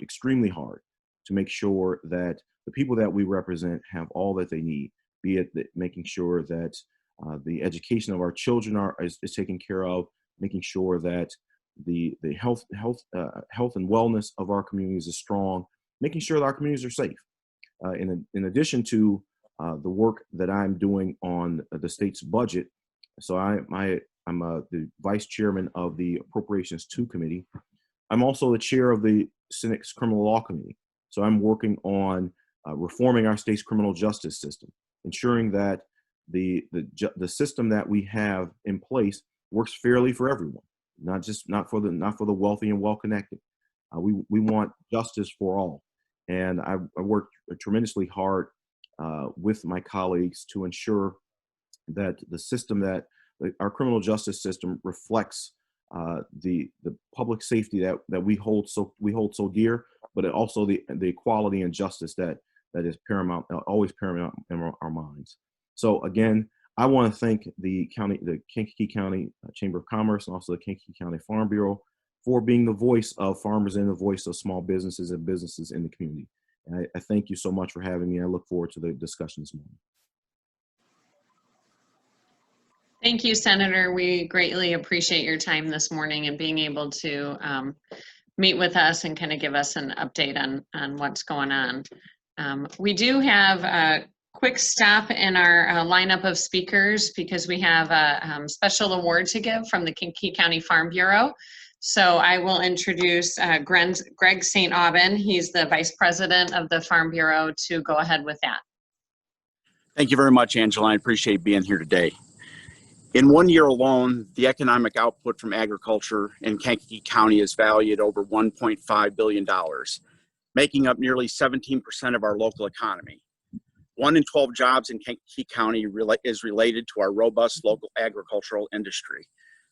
[SPEAKER 10] extremely hard to make sure that the people that we represent have all that they need, be it making sure that the education of our children is taken care of, making sure that the health and wellness of our communities is strong, making sure that our communities are safe. In addition to the work that I'm doing on the state's budget, so I'm the vice chairman of the Appropriations 2 Committee. I'm also the chair of the Senate's Criminal Law Committee. So I'm working on reforming our state's criminal justice system, ensuring that the system that we have in place works fairly for everyone, not for the wealthy and well-connected. We want justice for all. And I worked tremendously hard with my colleagues to ensure that the system our criminal justice system reflects the public safety that we hold so dear, but also the equality and justice that is paramount, always paramount in our minds. So again, I want to thank the Kankakee County Chamber of Commerce and also the Kankakee County Farm Bureau for being the voice of farmers and the voice of small businesses and businesses in the community. And I thank you so much for having me. I look forward to the discussion this morning.
[SPEAKER 1] Thank you, Senator. We greatly appreciate your time this morning and being able to meet with us and kind of give us an update on what's going on. We do have a quick stop in our lineup of speakers because we have a special award to give from the Kankakee County Farm Bureau. So I will introduce Greg St. Aubin. He's the Vice President of the Farm Bureau to go ahead with that.
[SPEAKER 11] Thank you very much, Angela. I appreciate being here today. In 1 year alone, the economic output from agriculture in Kankakee County is valued over $1.5 billion, making up nearly 17% of our local economy. 1 in 12 jobs in Kankakee County is related to our robust local agricultural industry.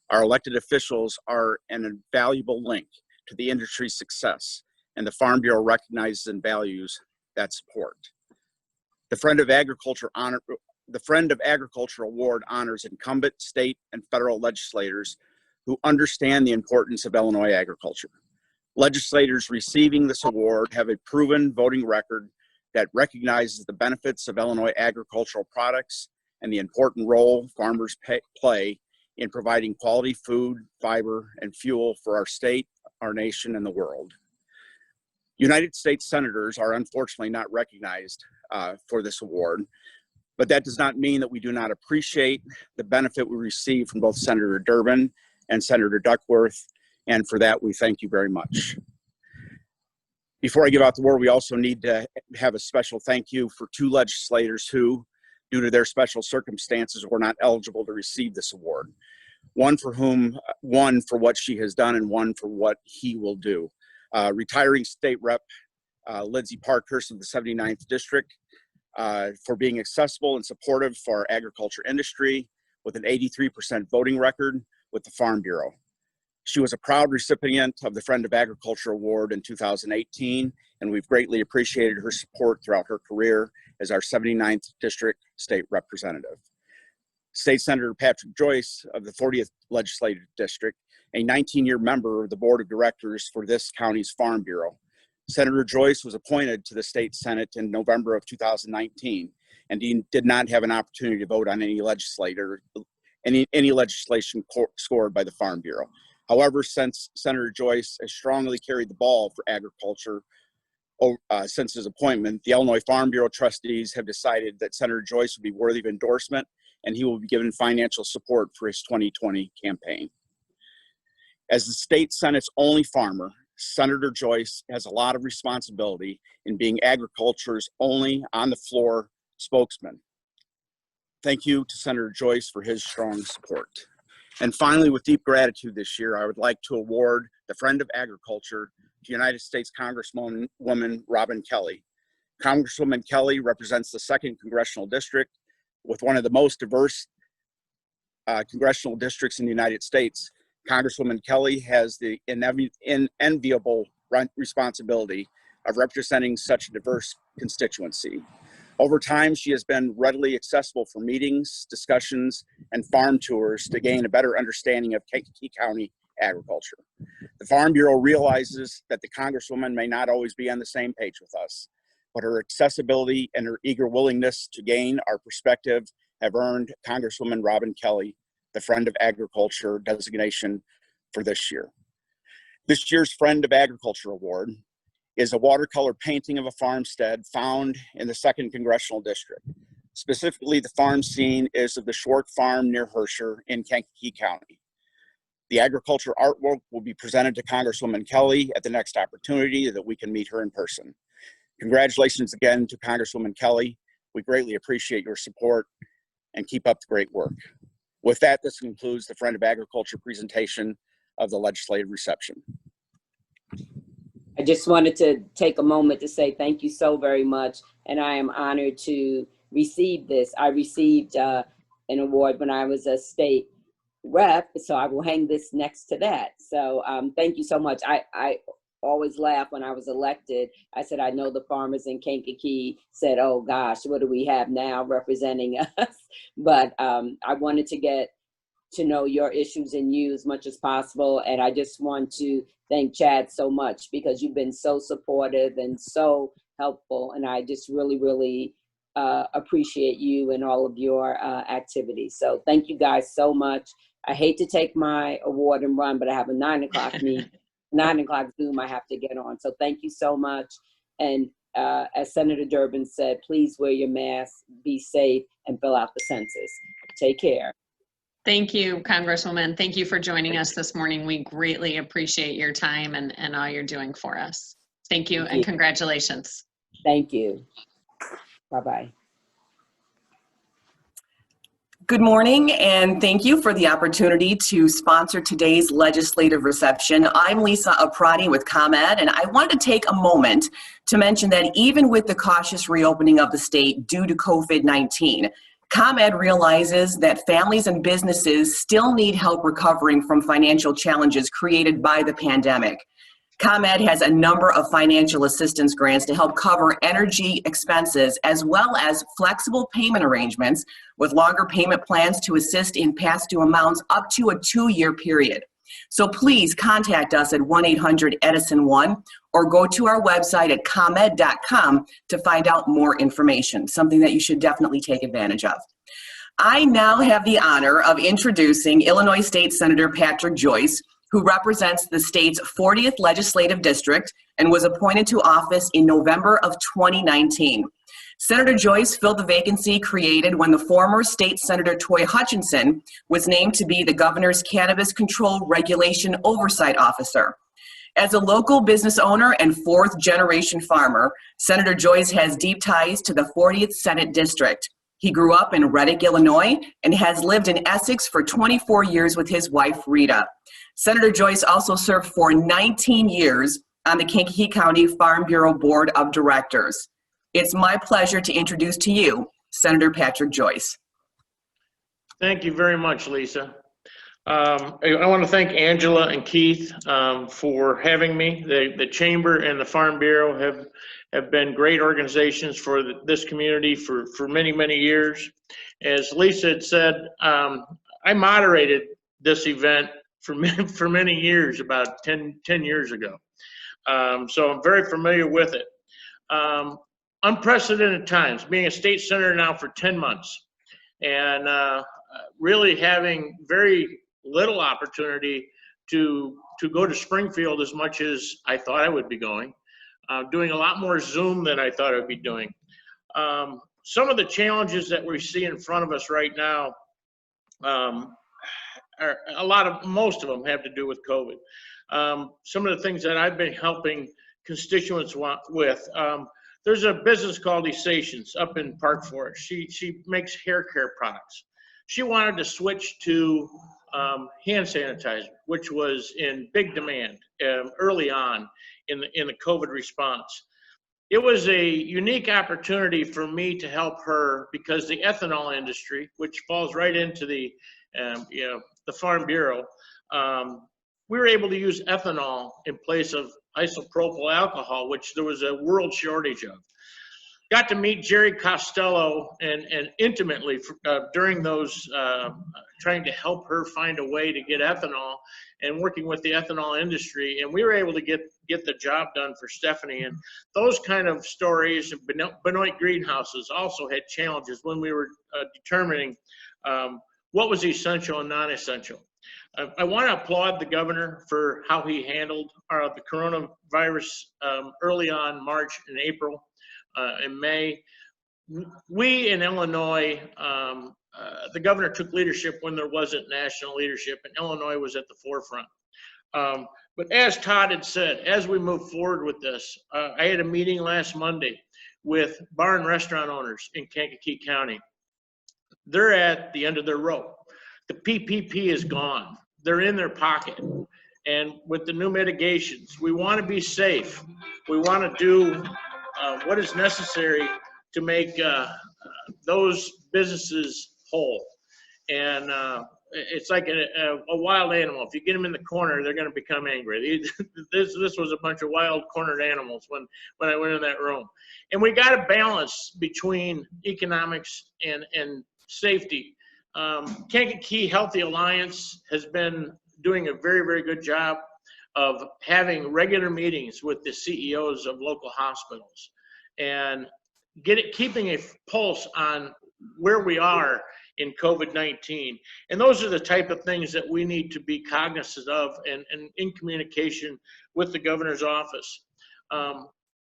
[SPEAKER 11] Our elected officials are an invaluable link to the industry's success, and the Farm Bureau recognizes and values that support. The Friend of Agriculture Award honors incumbent state and federal legislators who understand the importance of Illinois agriculture. Legislators receiving this award have a proven voting record that recognizes the benefits of Illinois agricultural products and the important role farmers play in providing quality food, fiber, and fuel for our state, our nation, and the world. United States senators are unfortunately not recognized for this award, but that does not mean that we do not appreciate the benefit we receive from both Senator Durbin and Senator Duckworth. And for that, we thank you very much. Before I give out the word, we also need to have a special thank you for 2 legislators who, due to their special circumstances, were not eligible to receive this award. One for what she has done and one for what he will do. Retiring State Rep Lindsay Parkhurst of the 79th District for being accessible and supportive for our agriculture industry with an 83% voting record with the Farm Bureau. She was a proud recipient of the Friend of Agriculture Award in 2018, and we've greatly appreciated her support throughout her career as our 79th District State Representative. State Senator Patrick Joyce of the 40th Legislative District, a 19-year member of the Board of Directors for this county's Farm Bureau. Senator Joyce was appointed to the State Senate in November of 2019, and he did not have an opportunity to vote on any legislation scored by the Farm Bureau. However, since Senator Joyce has strongly carried the ball for agriculture since his appointment, the Illinois Farm Bureau trustees have decided that Senator Joyce would be worthy of endorsement, and he will be given financial support for his 2020 campaign. As the state Senate's only farmer, Senator Joyce has a lot of responsibility in being agriculture's only on-the-floor spokesman. Thank you to Senator Joyce for his strong support. And finally, with deep gratitude this year, I would like to award the Friend of Agriculture to United States Congresswoman Robin Kelly. Congresswoman Kelly represents the 2nd Congressional District with one of the most diverse congressional districts in the United States. Congresswoman Kelly has the enviable responsibility of representing such a diverse constituency. Over time, she has been readily accessible for meetings, discussions, and farm tours to gain a better understanding of Kankakee County agriculture. The Farm Bureau realizes that the Congresswoman may not always be on the same page with us, but her accessibility and her eager willingness to gain our perspective have earned Congresswoman Robin Kelly the Friend of Agriculture designation for this year. This year's Friend of Agriculture Award is a watercolor painting of a farmstead found in the 2nd Congressional District. Specifically, the farm scene is of the Schwark Farm near Herscher in Kankakee County. The agriculture artwork will be presented to Congresswoman Kelly at the next opportunity that we can meet her in person. Congratulations again to Congresswoman Kelly. We greatly appreciate your support and keep up the great work. With that, this concludes the Friend of Agriculture presentation of the legislative reception.
[SPEAKER 9] I just wanted to take a moment to say thank you so very much, and I am honored to receive this. I received an award when I was a state rep, so I will hang this next to that. So thank you so much. I always laugh when I was elected. I said, I know the farmers in Kankakee said, oh gosh, what do we have now representing us? But I wanted to get to know your issues and you as much as possible. And I just want to thank Chad so much because you've been so supportive and so helpful. And I just really, really appreciate you and all of your activities. So thank you guys so much. I hate to take my award and run, but I have a 9 o'clock meeting, 9 o'clock Zoom I have to get on. So thank you so much. And as Senator Durbin said, please wear your mask, be safe, and fill out the census. Take care.
[SPEAKER 1] Thank you, Congresswoman. Thank you for joining us this morning. We greatly appreciate your time and all you're doing for us. Thank you and congratulations.
[SPEAKER 9] Thank you. Bye-bye.
[SPEAKER 12] Good morning, and thank you for the opportunity to sponsor today's legislative reception. I'm Lisa Aprati with ComEd, and I wanted to take a moment to mention that even with the cautious reopening of the state due to COVID-19, ComEd realizes that families and businesses still need help recovering from financial challenges created by the pandemic. ComEd has a number of financial assistance grants to help cover energy expenses, as well as flexible payment arrangements with longer payment plans to assist in past due amounts up to a 2-year period. So please contact us at 1-800-EDISON-1 or go to our website at comed.com to find out more information, something that you should definitely take advantage of. I now have the honor of introducing Illinois State Senator Patrick Joyce, who represents the state's 40th legislative district and was appointed to office in November of 2019. Senator Joyce filled the vacancy created when the former state Senator Toy Hutchinson was named to be the governor's Cannabis Control Regulation Oversight Officer. As a local business owner and fourth-generation farmer, Senator Joyce has deep ties to the 40th Senate District. He grew up in Reddick, Illinois, and has lived in Essex for 24 years with his wife, Rita. Senator Joyce also served for 19 years on the Kankakee County Farm Bureau Board of Directors. It's my pleasure to introduce to you Senator Patrick Joyce.
[SPEAKER 13] Thank you very much, Lisa. I want to thank Angela and Keith for having me. The Chamber and the Farm Bureau have been great organizations for this community for many, many years. As Lisa had said, I moderated this event for many years, about 10 years ago. So I'm very familiar with it. Unprecedented times, being a state senator now for 10 months and really having very little opportunity to go to Springfield as much as I thought I would be going, doing a lot more Zoom than I thought I would be doing. Some of the challenges that we see in front of us right now, most of them have to do with COVID. Some of the things that I've been helping constituents with, there's a business called Essations up in Park Forest. She makes hair care products. She wanted to switch to hand sanitizer, which was in big demand early on in the COVID response. It was a unique opportunity for me to help her because the ethanol industry, which falls right into the Farm Bureau, we were able to use ethanol in place of isopropyl alcohol, which there was a world shortage of. Got to meet Jerry Costello and intimately during those, trying to help her find a way to get ethanol and working with the ethanol industry. And we were able to get the job done for Stephanie. And those kind of stories, and Benoit greenhouses also had challenges when we were determining what was essential and non-essential. I want to applaud the governor for how he handled the coronavirus early on, March and April. In May. We in Illinois, the governor took leadership when there wasn't national leadership, and Illinois was at the forefront. But as Todd had said, as we move forward with this, I had a meeting last Monday with bar and restaurant owners in Kankakee County. They're at the end of their rope. The PPP is gone. They're in their pocket. And with the new mitigations, we want to be safe. We want to do what is necessary to make those businesses whole. And it's like a wild animal. If you get them in the corner, they're going to become angry. This was a bunch of wild cornered animals when I went in that room. And we got a balance between economics and safety. Kankakee Healthy Alliance has been doing a very, very good job of having regular meetings with the CEOs of local hospitals and keeping a pulse on where we are in COVID-19. And those are the type of things that we need to be cognizant of and in communication with the governor's office.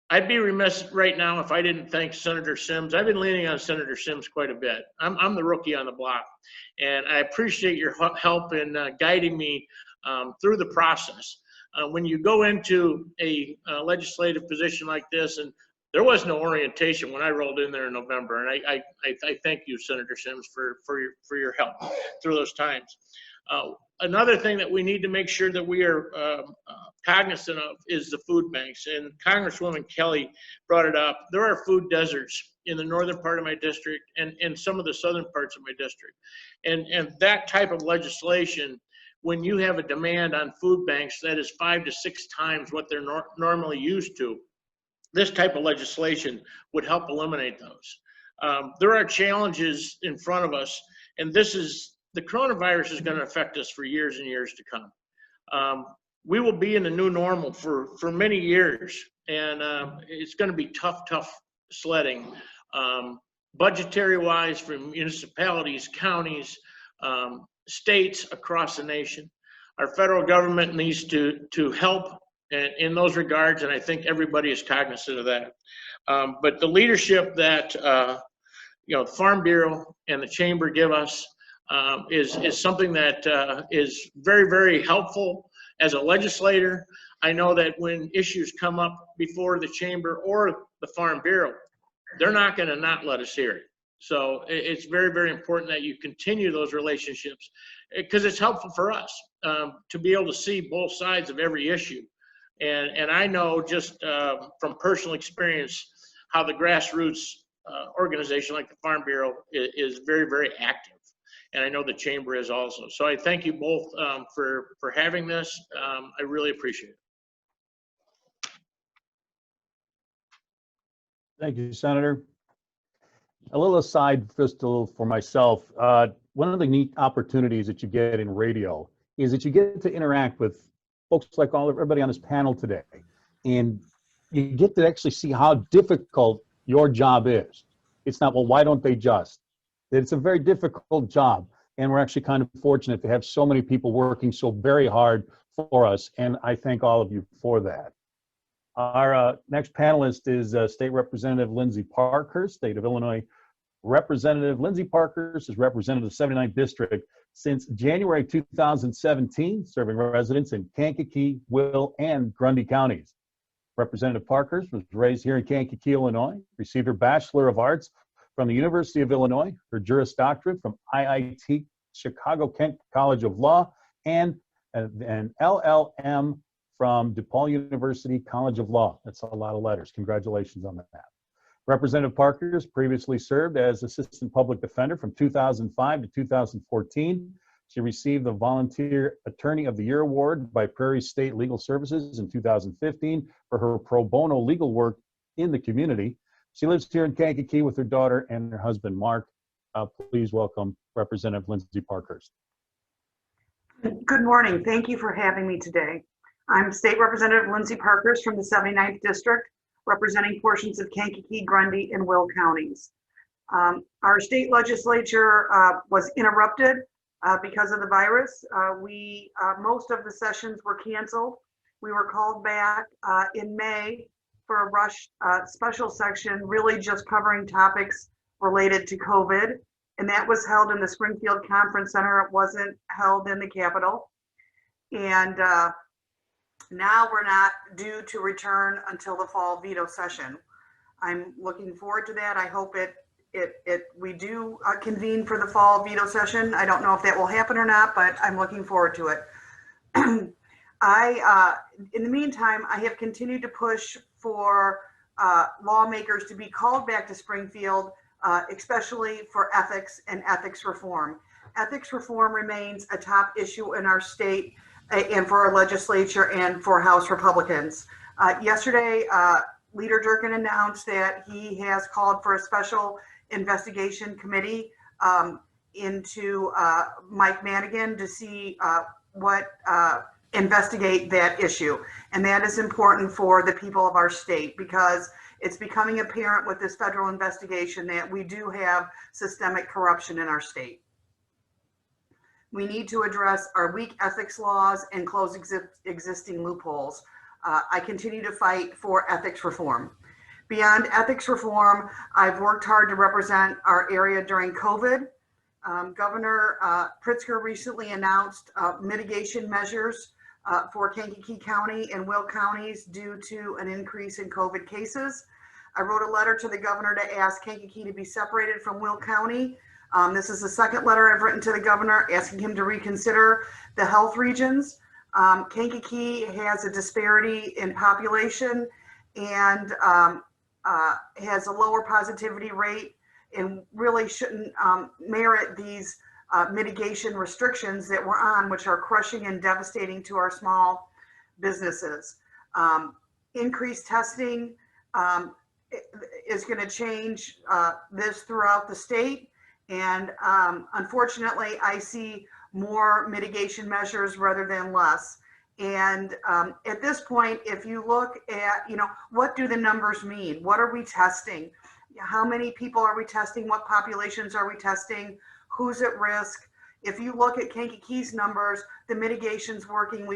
[SPEAKER 13] I'd be remiss right now if I didn't thank Senator Sims. I've been leaning on Senator Sims quite a bit. I'm the rookie on the block, and I appreciate your help in guiding me through the process. When you go into a legislative position like this, and there was no orientation when I rolled in there in November, and I thank you, Senator Sims, for your help through those times. Another thing that we need to make sure that we are cognizant of is the food banks, and Congresswoman Kelly brought it up. There are food deserts in the northern part of my district and some of the southern parts of my district, and that type of legislation, when you have a demand on food banks that is 5 to 6 times what they're normally used to, this type of legislation would help eliminate those. There are challenges in front of us, and the coronavirus is going to affect us for years and years to come. We will be in a new normal for many years, and it's going to be tough sledding, budgetary-wise, for municipalities, counties, states across the nation. Our federal government needs to help and in those regards, and I think everybody is cognizant of that. But the leadership that the Farm Bureau and the Chamber give us is something that is very, very helpful as a legislator. I know that when issues come up before the Chamber or the Farm Bureau, they're not going to not let us hear it. So it's very, very important that you continue those relationships, because it's helpful for us to be able to see both sides of every issue. And I know just from personal experience how the grassroots organization like the Farm Bureau is very, very active. And I know the Chamber is also. So I thank you both for having this. I really appreciate it.
[SPEAKER 6] Thank you, Senator. A little aside just for myself, one of the neat opportunities that you get in radio is that you get to interact with folks like everybody on this panel today. And you get to actually see how difficult your job is. It's not, well, why don't they just? It's a very difficult job. And we're actually kind of fortunate to have so many people working so very hard for us. And I thank all of you for that. Our next panelist is State Representative Lindsay Parkhurst, State of Illinois. Representative Lindsay Parkhurst has represented the 79th District since January 2017, serving residents in Kankakee, Will, and Grundy counties. Representative Parkhurst was raised here in Kankakee, Illinois, received her Bachelor of Arts from the University of Illinois, her Juris Doctorate from IIT Chicago Kent College of Law, and an LLM from DePaul University College of Law. That's a lot of letters. Congratulations on that. Representative Parkhurst previously served as Assistant Public Defender from 2005 to 2014. She received the Volunteer Attorney of the Year Award by Prairie State Legal Services in 2015 for her pro bono legal work in the community. She lives here in Kankakee with her daughter and her husband, Mark. Please welcome Representative Lindsay Parkhurst.
[SPEAKER 14] Good morning. Thank you for having me today. I'm State Representative Lindsay Parkhurst from the 79th District, representing portions of Kankakee, Grundy, and Will counties. Our state legislature was interrupted because of the virus. Most of the sessions were canceled. We were called back in May for a rush special section, really just covering topics related to COVID. And that was held in the Springfield Conference Center. It wasn't held in the Capitol. And now we're not due to return until the fall veto session. I'm looking forward to that. I hope we do convene for the fall veto session. I don't know if that will happen or not, but I'm looking forward to it. In the meantime, I have continued to push for lawmakers to be called back to Springfield, especially for ethics and ethics reform. Ethics reform remains a top issue in our state and for our legislature and for House Republicans. Yesterday, Leader Durkin announced that he has called for a special investigation committee into Mike Madigan to see investigate that issue. And that is important for the people of our state because it's becoming apparent with this federal investigation that we do have systemic corruption in our state. We need to address our weak ethics laws and close existing loopholes. I continue to fight for ethics reform. Beyond ethics reform, I've worked hard to represent our area during COVID. Governor Pritzker recently announced mitigation measures for Kankakee County and Will counties due to an increase in COVID cases. I wrote a letter to the governor to ask Kankakee to be separated from Will County. This is the second letter I've written to the governor asking him to reconsider the health regions. Kankakee has a disparity in population and has a lower positivity rate and really shouldn't merit these mitigation restrictions that we're on, which are crushing and devastating to our small businesses. Increased testing is going to change this throughout the state. And unfortunately, I see more mitigation measures rather than less. And at this point, if you look at, what do the numbers mean? What are we testing? How many people are we testing? What populations are we testing? Who's at risk? If you look at Kankakee's numbers, the mitigation's working.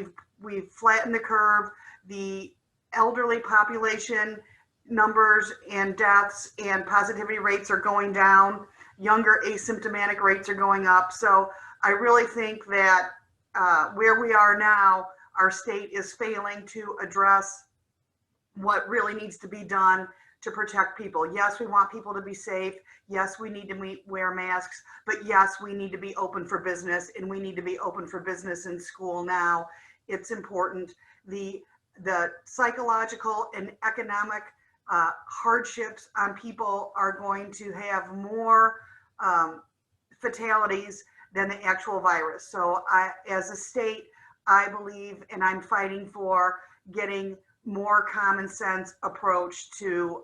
[SPEAKER 14] we've flattened the curve. The elderly population numbers and deaths and positivity rates are going down. Younger asymptomatic rates are going up. So I really think that where we are now, our state is failing to address what really needs to be done to protect people. Yes, we want people to be safe. Yes, we need to wear masks, but yes, we need to be open for business, and we need to be open for business in school now. It's important. The psychological and economic hardships on people are going to have more fatalities than the actual virus. So as a state, I believe, and I'm fighting for getting more common sense approach to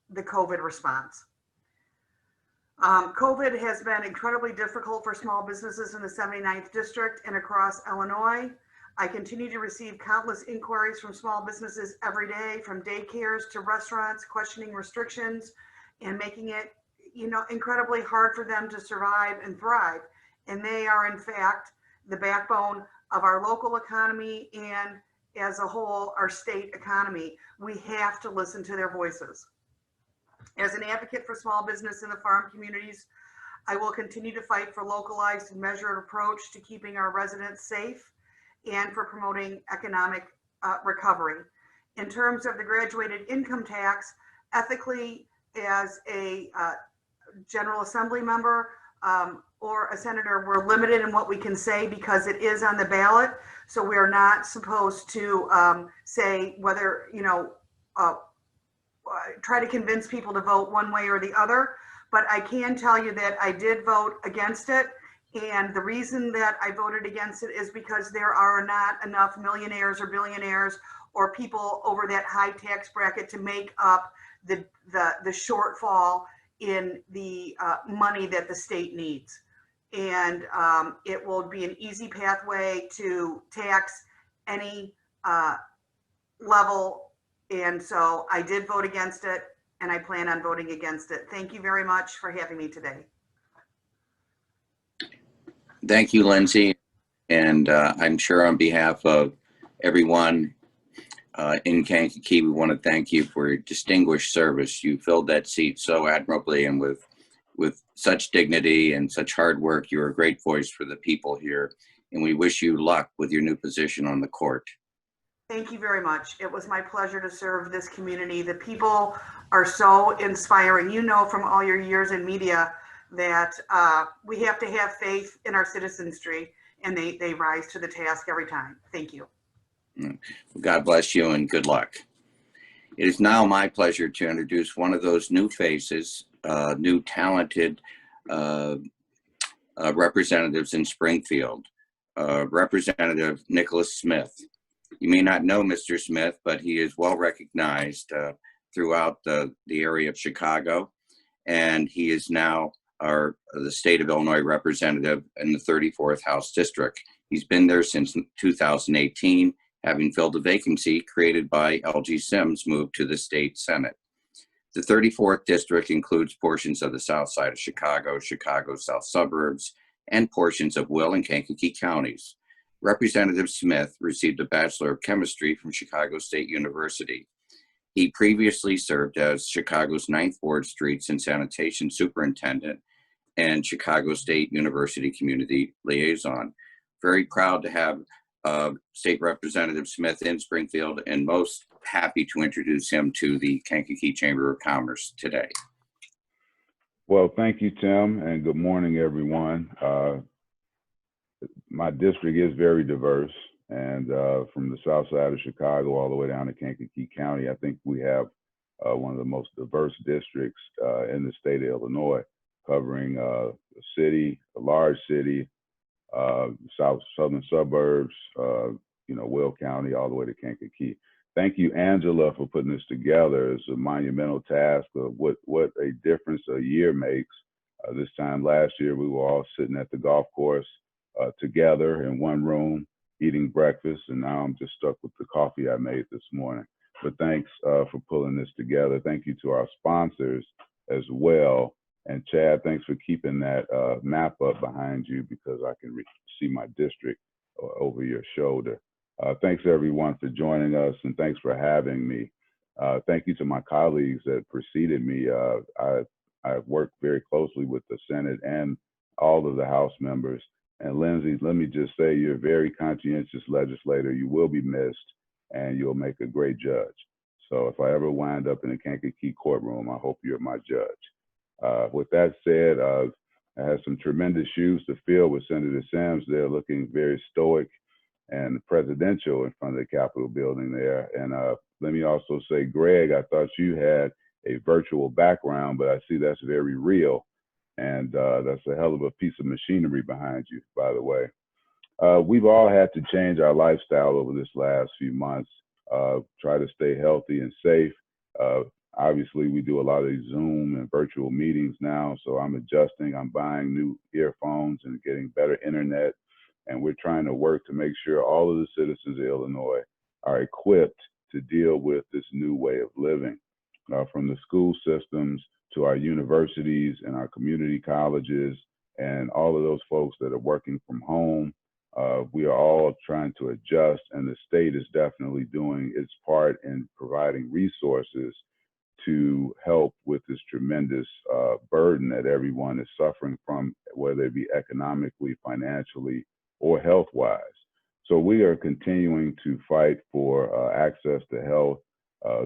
[SPEAKER 14] the COVID response. COVID has been incredibly difficult for small businesses in the 79th district and across Illinois. I continue to receive countless inquiries from small businesses every day, from daycares to restaurants, questioning restrictions and making it, incredibly hard for them to survive and thrive. And they are, in fact, the backbone of our local economy and, as a whole, our state economy. We have to listen to their voices. As an advocate for small business in the farm communities, I will continue to fight for localized and measured approach to keeping our residents safe and for promoting economic recovery. In terms of the graduated income tax, ethically, as a General Assembly member or a senator, we're limited in what we can say because it is on the ballot. So we are not supposed to say whether, try to convince people to vote one way or the other. But I can tell you that I did vote against it. And the reason that I voted against it is because there are not enough millionaires or billionaires or people over that high tax bracket to make up the shortfall in the money that the state needs. And it will be an easy pathway to tax any level. And so I did vote against it, and I plan on voting against it. Thank you very much for having me today.
[SPEAKER 4] Thank you, Lindsay. And I'm sure on behalf of everyone in Kankakee, we want to thank you for your distinguished service. You filled that seat so admirably and with such dignity and such hard work. You're a great voice for the people here, and we wish you luck with your new position on the court.
[SPEAKER 14] Thank you very much. It was my pleasure to serve this community. The people are so inspiring. You know from all your years in media that we have to have faith in our citizenry, and they rise to the task every time. Thank you.
[SPEAKER 4] God bless you and good luck. It is now my pleasure to introduce one of those new faces, new talented representatives in Springfield, Representative Nicholas Smith. You may not know Mr. Smith, but he is well recognized throughout the area of Chicago, and he is now the state of Illinois representative in the 34th House District. He's been there since 2018, having filled a vacancy created by L.G. Sims' move to the state Senate. The 34th District includes portions of the south side of Chicago, Chicago's south suburbs, and portions of Will and Kankakee counties. Representative Smith received a Bachelor of Chemistry from Chicago State University. He previously served as Chicago's 9th Ward Streets and Sanitation Superintendent and Chicago State University Community Liaison. Very proud to have State Representative Smith in Springfield, and most happy to introduce him to the Kankakee Chamber of Commerce today.
[SPEAKER 15] Well, thank you, Tim, and good morning, everyone. My district is very diverse, and from the south side of Chicago all the way down to Kankakee County, I think we have one of the most diverse districts in the state of Illinois, covering a city, a large city, southern suburbs, Will County, all the way to Kankakee. Thank you, Angela, for putting this together. It's a monumental task of what a difference a year makes. This time last year, we were all sitting at the golf course together in one room, eating breakfast, and now I'm just stuck with the coffee I made this morning. But thanks for pulling this together. Thank you to our sponsors as well. And Chad, thanks for keeping that map up behind you, because I can see my district over your shoulder. Thanks everyone for joining us, and thanks for having me. Thank you to my colleagues that preceded me. I've worked very closely with the Senate and all of the House members. And Lindsay, let me just say, you're a very conscientious legislator. You will be missed, and you'll make a great judge. So if I ever wind up in a Kankakee courtroom, I hope you're my judge. With that said, I had some tremendous shoes to fill with Senator Sims. They're looking very stoic and presidential in front of the Capitol building there. And let me also say, Greg, I thought you had a virtual background, but I see that's very real. And that's a hell of a piece of machinery behind you, by the way. We've all had to change our lifestyle over this last few months, try to stay healthy and safe. Obviously, we do a lot of Zoom and virtual meetings now, so I'm adjusting. I'm buying new earphones and getting better internet. And we're trying to work to make sure all of the citizens of Illinois are equipped to deal with this new way of living. From the school systems to our universities and our community colleges and all of those folks that are working from home, we are all trying to adjust, and the state is definitely doing its part in providing resources to help with this tremendous burden that everyone is suffering from, whether it be economically, financially, or health-wise. So we are continuing to fight for access to health.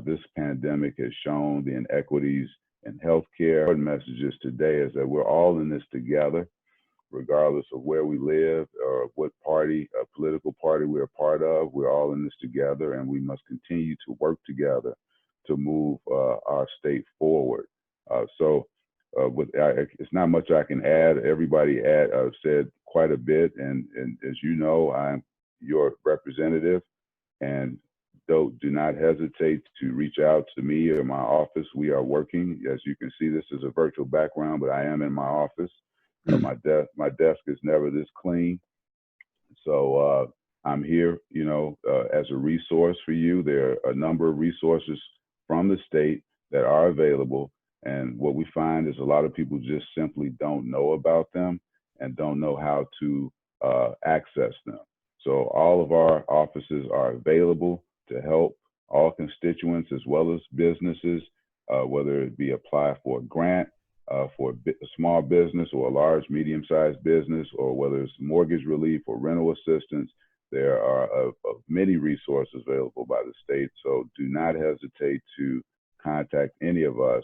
[SPEAKER 15] This pandemic has shown the inequities in healthcare. Our messages today is that we're all in this together, regardless of where we live or what party, political party we're a part of. We're all in this together, and we must continue to work together to move our state forward. It's not much I can add. Everybody said quite a bit, and as you know, I'm your representative, and do not hesitate to reach out to me or my office. We are working. As you can see, this is a virtual background, but I am in my office. My desk is never this clean. So I'm here, as a resource for you. There are a number of resources from the state that are available. And what we find is a lot of people just simply don't know about them and don't know how to access them. So all of our offices are available to help all constituents as well as businesses, whether it be apply for a grant for a small business or a large, medium-sized business, or whether it's mortgage relief or rental assistance. There are many resources available by the state. So do not hesitate to contact any of us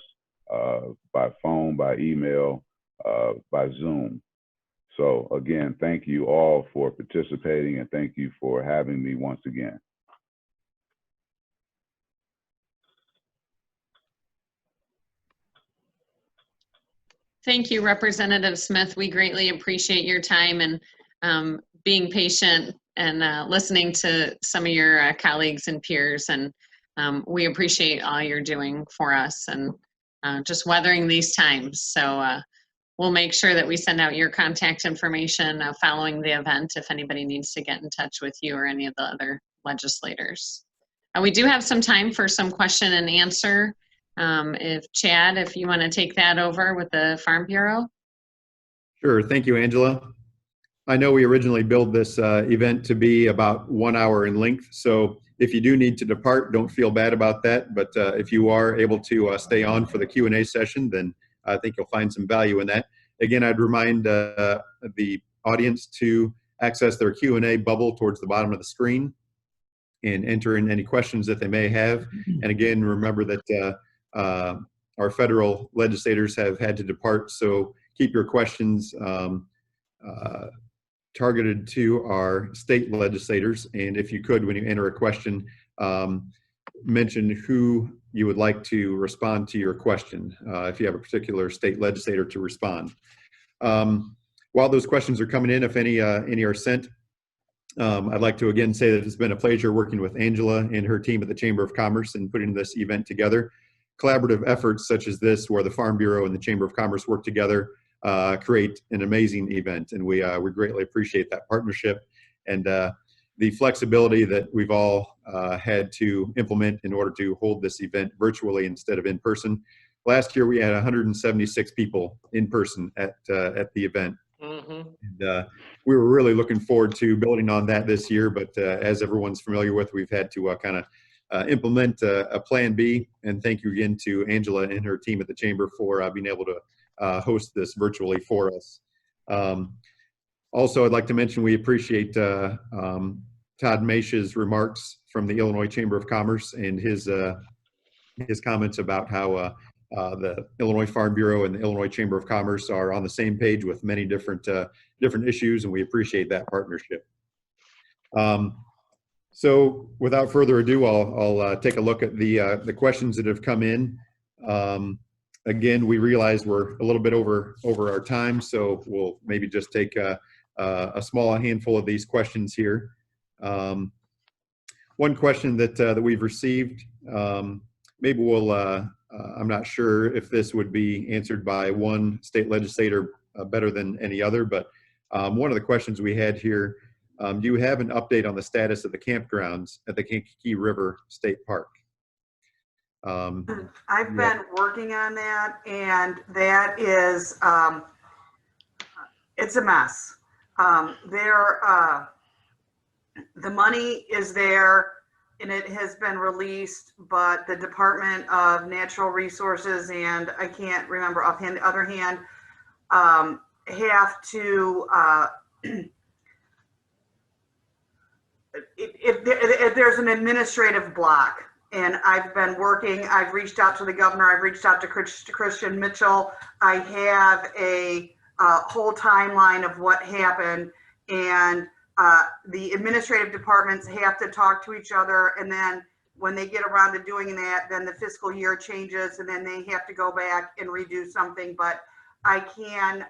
[SPEAKER 15] by phone, by email, by Zoom. So again, thank you all for participating, and thank you for having me once again.
[SPEAKER 1] Thank you, Representative Smith. We greatly appreciate your time and being patient and listening to some of your colleagues and peers. And we appreciate all you're doing for us and just weathering these times. So we'll make sure that we send out your contact information following the event if anybody needs to get in touch with you or any of the other legislators. We do have some time for some question and answer. Chad, if you want to take that over with the Farm Bureau.
[SPEAKER 16] Sure. Thank you, Angela. I know we originally built this event to be about 1 hour in length. So if you do need to depart, don't feel bad about that. But if you are able to stay on for the Q&A session, then I think you'll find some value in that. Again, I'd remind the audience to access their Q&A bubble towards the bottom of the screen and enter in any questions that they may have. And again, remember that our federal legislators have had to depart, so keep your questions targeted to our state legislators. And if you could, when you enter a question, mention who you would like to respond to your question, if you have a particular state legislator to respond. While those questions are coming in, if any are sent, I'd like to again say that it's been a pleasure working with Angela and her team at the Chamber of Commerce in putting this event together. Collaborative efforts such as this, where the Farm Bureau and the Chamber of Commerce work together, create an amazing event, and we greatly appreciate that partnership and the flexibility that we've all had to implement in order to hold this event virtually instead of in person. Last year we had 176 people in person at the event, And we were really looking forward to building on that this year, but as everyone's familiar with, we've had to kind of implement a plan B. And thank you again to Angela and her team at the Chamber for being able to host this virtually for us. Also, I'd like to mention we appreciate Todd Maish's remarks from the Illinois Chamber of Commerce and his comments about how the Illinois Farm Bureau and the Illinois Chamber of Commerce are on the same page with many different issues, and we appreciate that partnership. So without further ado, I'll take a look at the questions that have come in. Again, we realize we're a little bit over our time, so we'll maybe just take a small handful of these questions here. One question that we've received, maybe we'll, I'm not sure if this would be answered by one state legislator better than any other, but one of the questions we had here, do you have an update on the status of the campgrounds at the Kankakee River State Park?
[SPEAKER 14] I've been working on that, and that is, it's a mess. The money is there and it has been released, but the Department of Natural Resources and I can't remember offhand, the other hand, have to, if there's an administrative block, and I've been working, I've reached out to the governor, I've reached out to Christian Mitchell. I have a whole timeline of what happened, and the administrative departments have to talk to each other, and then when they get around to doing that, then the fiscal year changes, and then they have to go back and redo something. But I can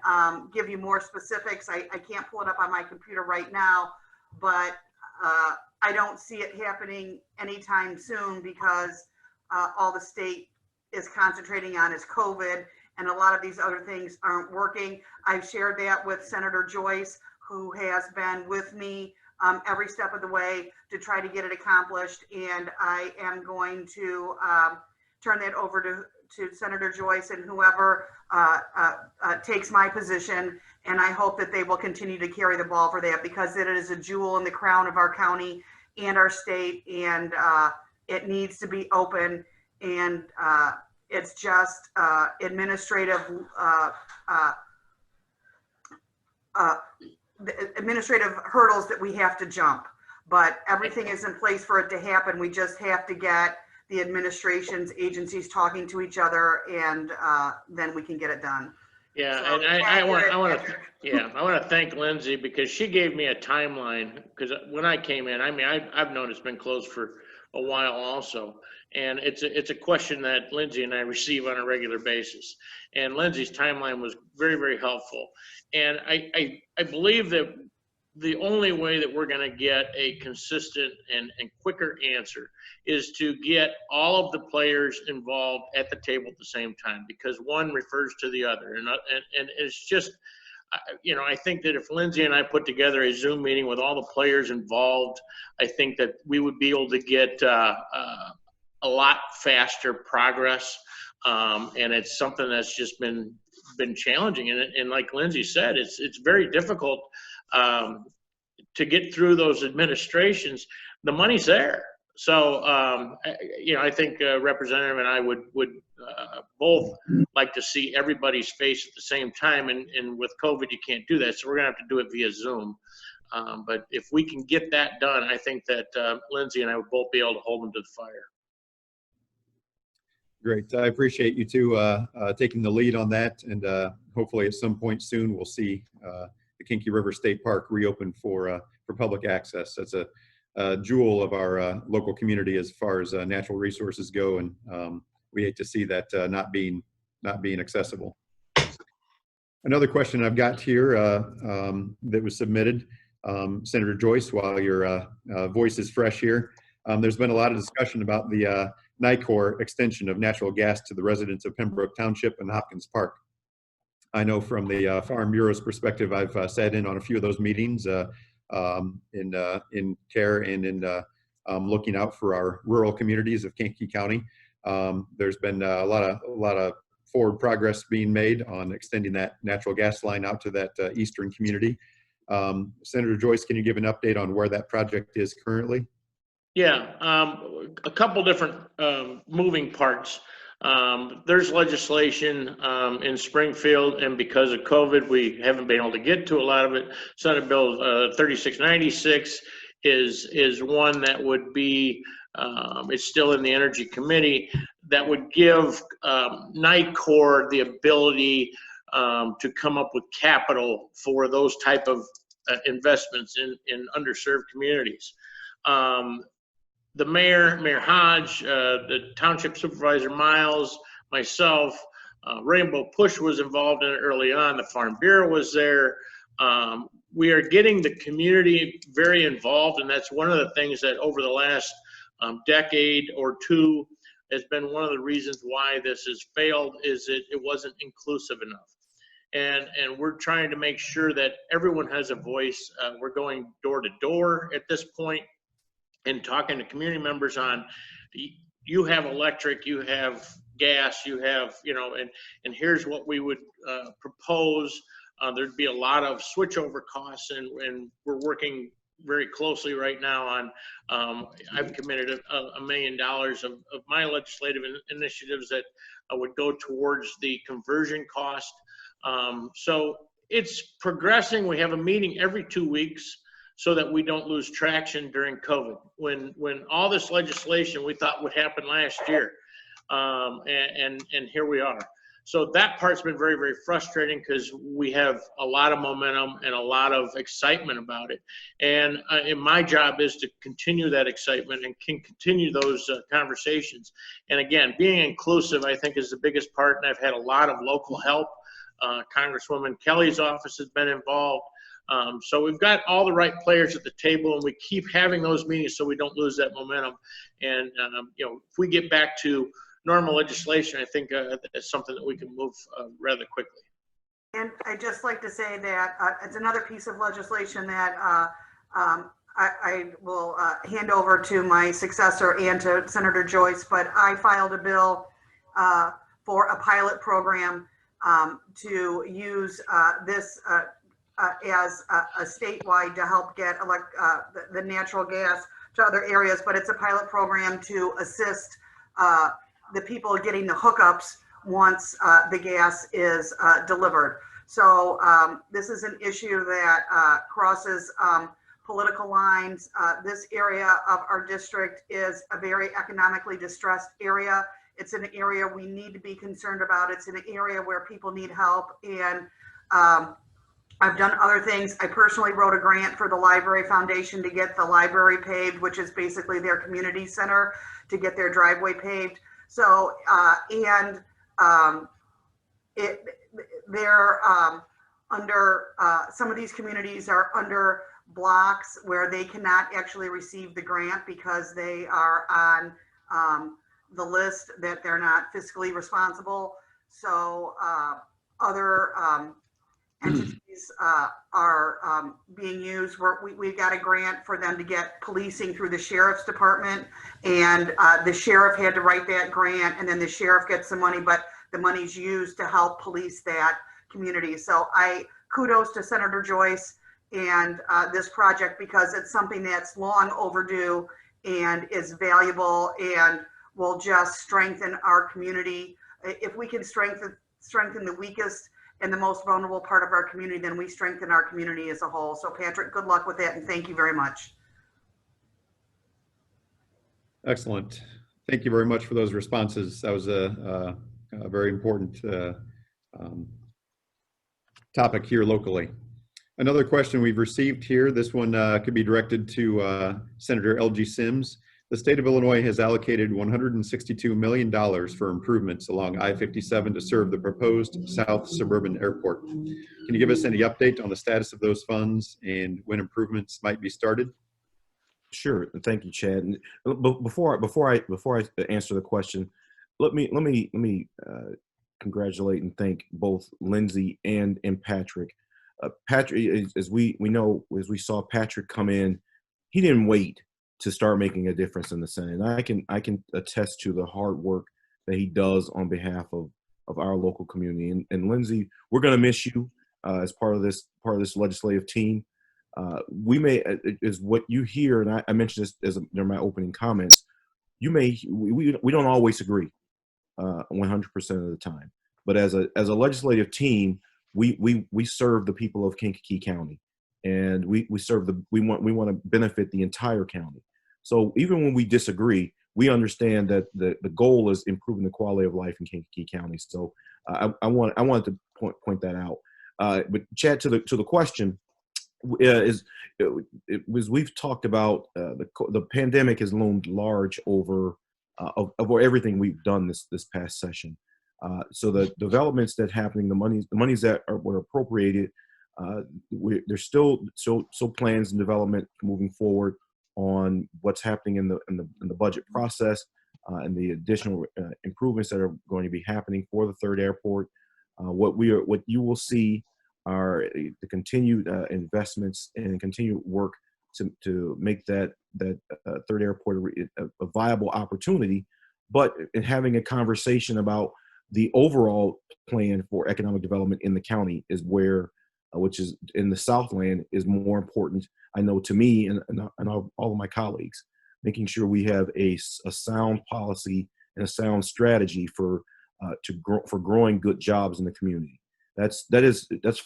[SPEAKER 14] give you more specifics. I can't pull it up on my computer right now, but I don't see it happening anytime soon because all the state is concentrating on is COVID, and a lot of these other things aren't working. I've shared that with Senator Joyce, who has been with me every step of the way to try to get it accomplished. And I am going to turn that over to Senator Joyce and whoever takes my position. And I hope that they will continue to carry the ball for that, because it is a jewel in the crown of our county and our state, and it needs to be open. And it's just administrative hurdles that we have to jump, but everything is in place for it to happen. We just have to get the administration's agencies talking to each other, and then we can get it done.
[SPEAKER 13] Yeah,
[SPEAKER 14] So,
[SPEAKER 13] and I want to thank Lindsay, because she gave me a timeline, because when I came in, I mean, I've known it's been closed for a while also, and it's a question that Lindsay and I receive on a regular basis, and Lindsay's timeline was very, very helpful. And I believe that the only way that we're going to get a consistent and quicker answer is to get all of the players involved at the table at the same time, because one refers to the other. And it's just, you know, I think that if Lindsay and I put together a Zoom meeting with all the players involved, I think that we would be able to get a lot faster progress. And it's something that's just been challenging. And like Lindsay said, it's very difficult to get through those administrations. The money's there. So, you know, I think Representative and I would both like to see everybody's face at the same time. And with COVID, you can't do that. So we're going to have to do it via Zoom. But if we can get that done, I think that Lindsay and I would both be able to hold them to the fire.
[SPEAKER 16] Great. I appreciate you two taking the lead on that. And hopefully at some point soon, we'll see the Kankakee River State Park reopened for public access. That's a jewel of our local community as far as natural resources go. And we hate to see that not being accessible. Another question I've got here that was submitted, Senator Joyce, while your voice is fresh here, there's been a lot of discussion about the NICOR extension of natural gas to the residents of Pembroke Township and Hopkins Park. I know from the Farm Bureau's perspective, I've sat in on a few of those meetings in care and in looking out for our rural communities of Kankakee County. There's been a lot of forward progress being made on extending that natural gas line out to that eastern community. Senator Joyce, can you give an update on where that project is currently?
[SPEAKER 13] Yeah, a couple different moving parts. There's legislation in Springfield, and because of COVID, we haven't been able to get to a lot of it. Senate Bill 3696 is one that would be, it's still in the Energy Committee, that would give NICOR the ability to come up with capital for those type of investments in underserved communities. The Mayor Hodge, the Township Supervisor Miles, myself, Rainbow Push was involved in it early on. The Farm Bureau was there. We are getting the community very involved, and that's one of the things that over the last decade or two has been one of the reasons why this has failed, is it wasn't inclusive enough. And we're trying to make sure that everyone has a voice. We're going door to door at this point and talking to community members on, you have electric, you have gas, you have, and here's what we would propose. There'd be a lot of switchover costs, and we're working very closely right now on, I've committed $1 million of my legislative initiatives that would go towards the conversion cost. So it's progressing. We have a meeting every 2 weeks so that we don't lose traction during COVID. When all this legislation we thought would happen last year, and here we are. So that part's been very, very frustrating because we have a lot of momentum and a lot of excitement about it. And my job is to continue that excitement and can continue those conversations. And again, being inclusive, I think, is the biggest part. And I've had a lot of local help. Congresswoman Kelly's office has been involved. So we've got all the right players at the table, and we keep having those meetings so we don't lose that momentum. And if we get back to normal legislation, I think it's something that we can move rather quickly.
[SPEAKER 14] And I'd just like to say that it's another piece of legislation that I will hand over to my successor and to Senator Joyce, but I filed a bill for a pilot program to use this as a statewide to help get the natural gas to other areas, but it's a pilot program to assist the people getting the hookups once the gas is delivered. So this is an issue that crosses political lines. This area of our district is a very economically distressed area. It's an area we need to be concerned about. It's an area where people need help. And I've done other things. I personally wrote a grant for the Library Foundation to get the library paved, which is basically their community center, to get their driveway paved. So, they're under, some of these communities are under blocks where they cannot actually receive the grant because they are on the list that they're not fiscally responsible. So other entities are being used. We've got a grant for them to get policing through the sheriff's department, and the sheriff had to write that grant, and then the sheriff gets the money, but the money's used to help police that community. So kudos to Senator Joyce and this project, because it's something that's long overdue and is valuable and will just strengthen our community. If we can strengthen the weakest and the most vulnerable part of our community, then we strengthen our community as a whole. So Patrick, good luck with that, and thank you very much.
[SPEAKER 16] Excellent. Thank you very much for those responses. That was a very important topic here locally. Another question we've received here, this one could be directed to Senator L.G. Sims. The state of Illinois has allocated $162 million for improvements along I-57 to serve the proposed South Suburban Airport. Can you give us any update on the status of those funds and when improvements might be started?
[SPEAKER 10] Sure. Thank you, Chad. And before I answer the question, let me congratulate and thank both Lindsay and Patrick. Patrick, as we know, as we saw Patrick come in, he didn't wait to start making a difference in the Senate. And I can attest to the hard work that he does on behalf of our local community. And Lindsay, we're going to miss you as part of this legislative team. We may, is what you hear, and I mentioned this as during my opening comments. We don't always agree 100% of the time, but as a legislative team, we serve the people of Kankakee County, and we want to benefit the entire county. So even when we disagree, we understand that the goal is improving the quality of life in Kankakee County. So I wanted to point that out. But Chad, to the question, as we've talked about, the pandemic has loomed large over everything we've done this past session. So the developments that happening, the monies that were appropriated, there's still plans and development moving forward on what's happening in the budget process and the additional improvements that are going to be happening for the third airport. What you will see are the continued investments and continued work to make that third airport a viable opportunity, but in having a conversation about the overall plan for economic development in the county is where, which is in the Southland, is more important, I know, to me and all of my colleagues, making sure we have a sound policy and a sound strategy for growing good jobs in the community. That's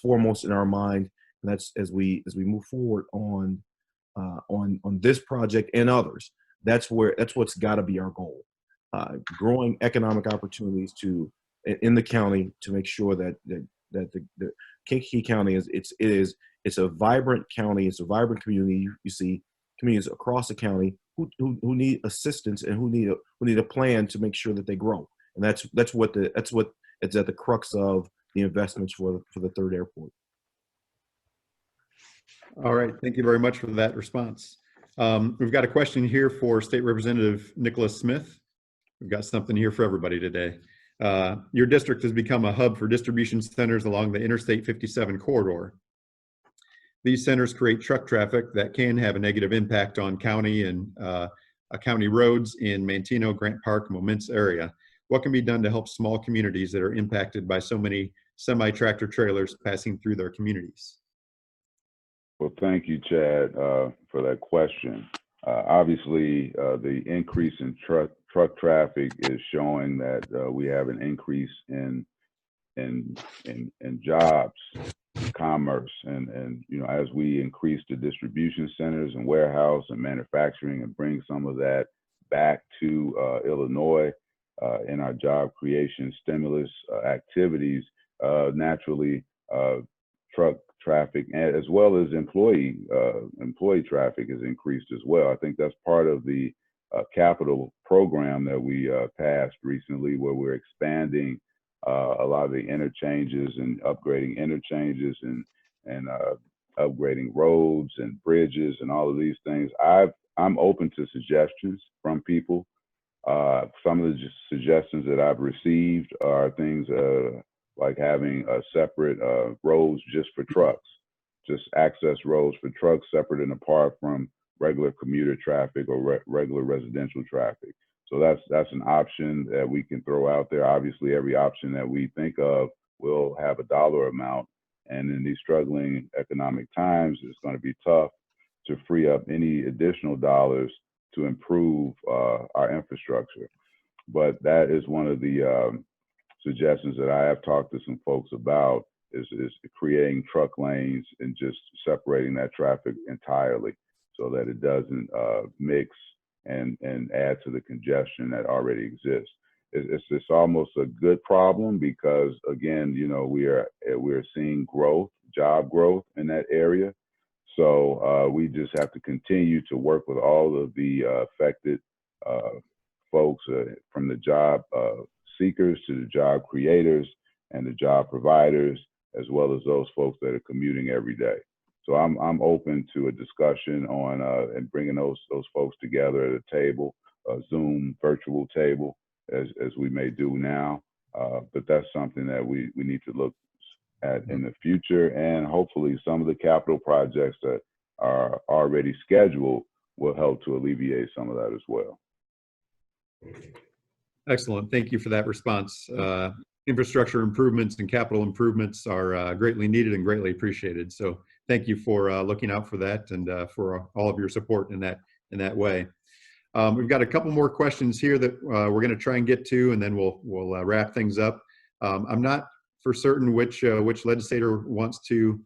[SPEAKER 10] foremost in our mind, and that's as we move forward on this project and others. That's what's got to be our goal. Growing economic opportunities in the county to make sure that the Kankakee County it's a vibrant county. It's a vibrant community. You see communities across the county who need assistance and who need a plan to make sure that they grow. And that's what it's at the crux of the investments for the third airport.
[SPEAKER 16] All right, thank you very much for that response. We've got a question here for State Representative Nicholas Smith. We've got something here for everybody today. Your district has become a hub for distribution centers along the Interstate 57 corridor. These centers create truck traffic that can have a negative impact on county and county roads in Manteno, Grant Park, and Momence area. What can be done to help small communities that are impacted by so many semi-tractor trailers passing through their communities?
[SPEAKER 15] Well, thank you, Chad, for that question. Obviously, the increase in truck traffic is showing that we have an increase in jobs, commerce, and as we increase the distribution centers and warehouse and manufacturing and bring some of that back to Illinois in our job creation stimulus activities, naturally truck traffic as well as employee traffic is increased as well. I think that's part of the capital program that we passed recently, where we're expanding a lot of the interchanges and upgrading interchanges and upgrading roads and bridges and all of these things. I'm open to suggestions from people. Some of the suggestions that I've received are things like having separate roads just for trucks, just access roads for trucks separate and apart from regular commuter traffic or regular residential traffic. So that's an option that we can throw out there. Obviously, every option that we think of will have a dollar amount. And in these struggling economic times, it's going to be tough to free up any additional dollars to improve our infrastructure. But that is one of the suggestions that I have talked to some folks about is creating truck lanes and just separating that traffic entirely so that it doesn't mix and add to the congestion that already exists. It's almost a good problem because, again, we're seeing growth, job growth in that area. So we just have to continue to work with all of the affected folks, from the job seekers to the job creators and the job providers, as well as those folks that are commuting every day. So I'm open to a discussion on and bringing those folks together at a table, a Zoom virtual table, as we may do now. But that's something that we need to look at in the future, and hopefully some of the capital projects that are already scheduled will help to alleviate some of that as well.
[SPEAKER 16] Excellent. Thank you for that response. infrastructure improvements and capital improvements are greatly needed and greatly appreciated. So thank you for looking out for that and for all of your support in that way. We've got a couple more questions here that we're going to try and get to, and then we'll wrap things up. I'm not for certain which legislator wants to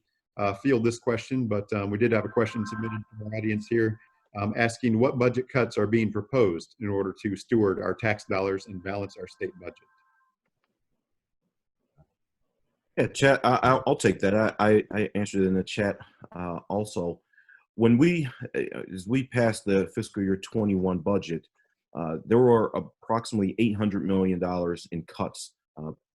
[SPEAKER 16] field this question, but we did have a question submitted from our audience here asking what budget cuts are being proposed in order to steward our tax dollars and balance our state budget.
[SPEAKER 10] Yeah, chat. I'll take that. I answered in the chat also. When as we passed the fiscal year 21 budget, there were approximately $800 million in cuts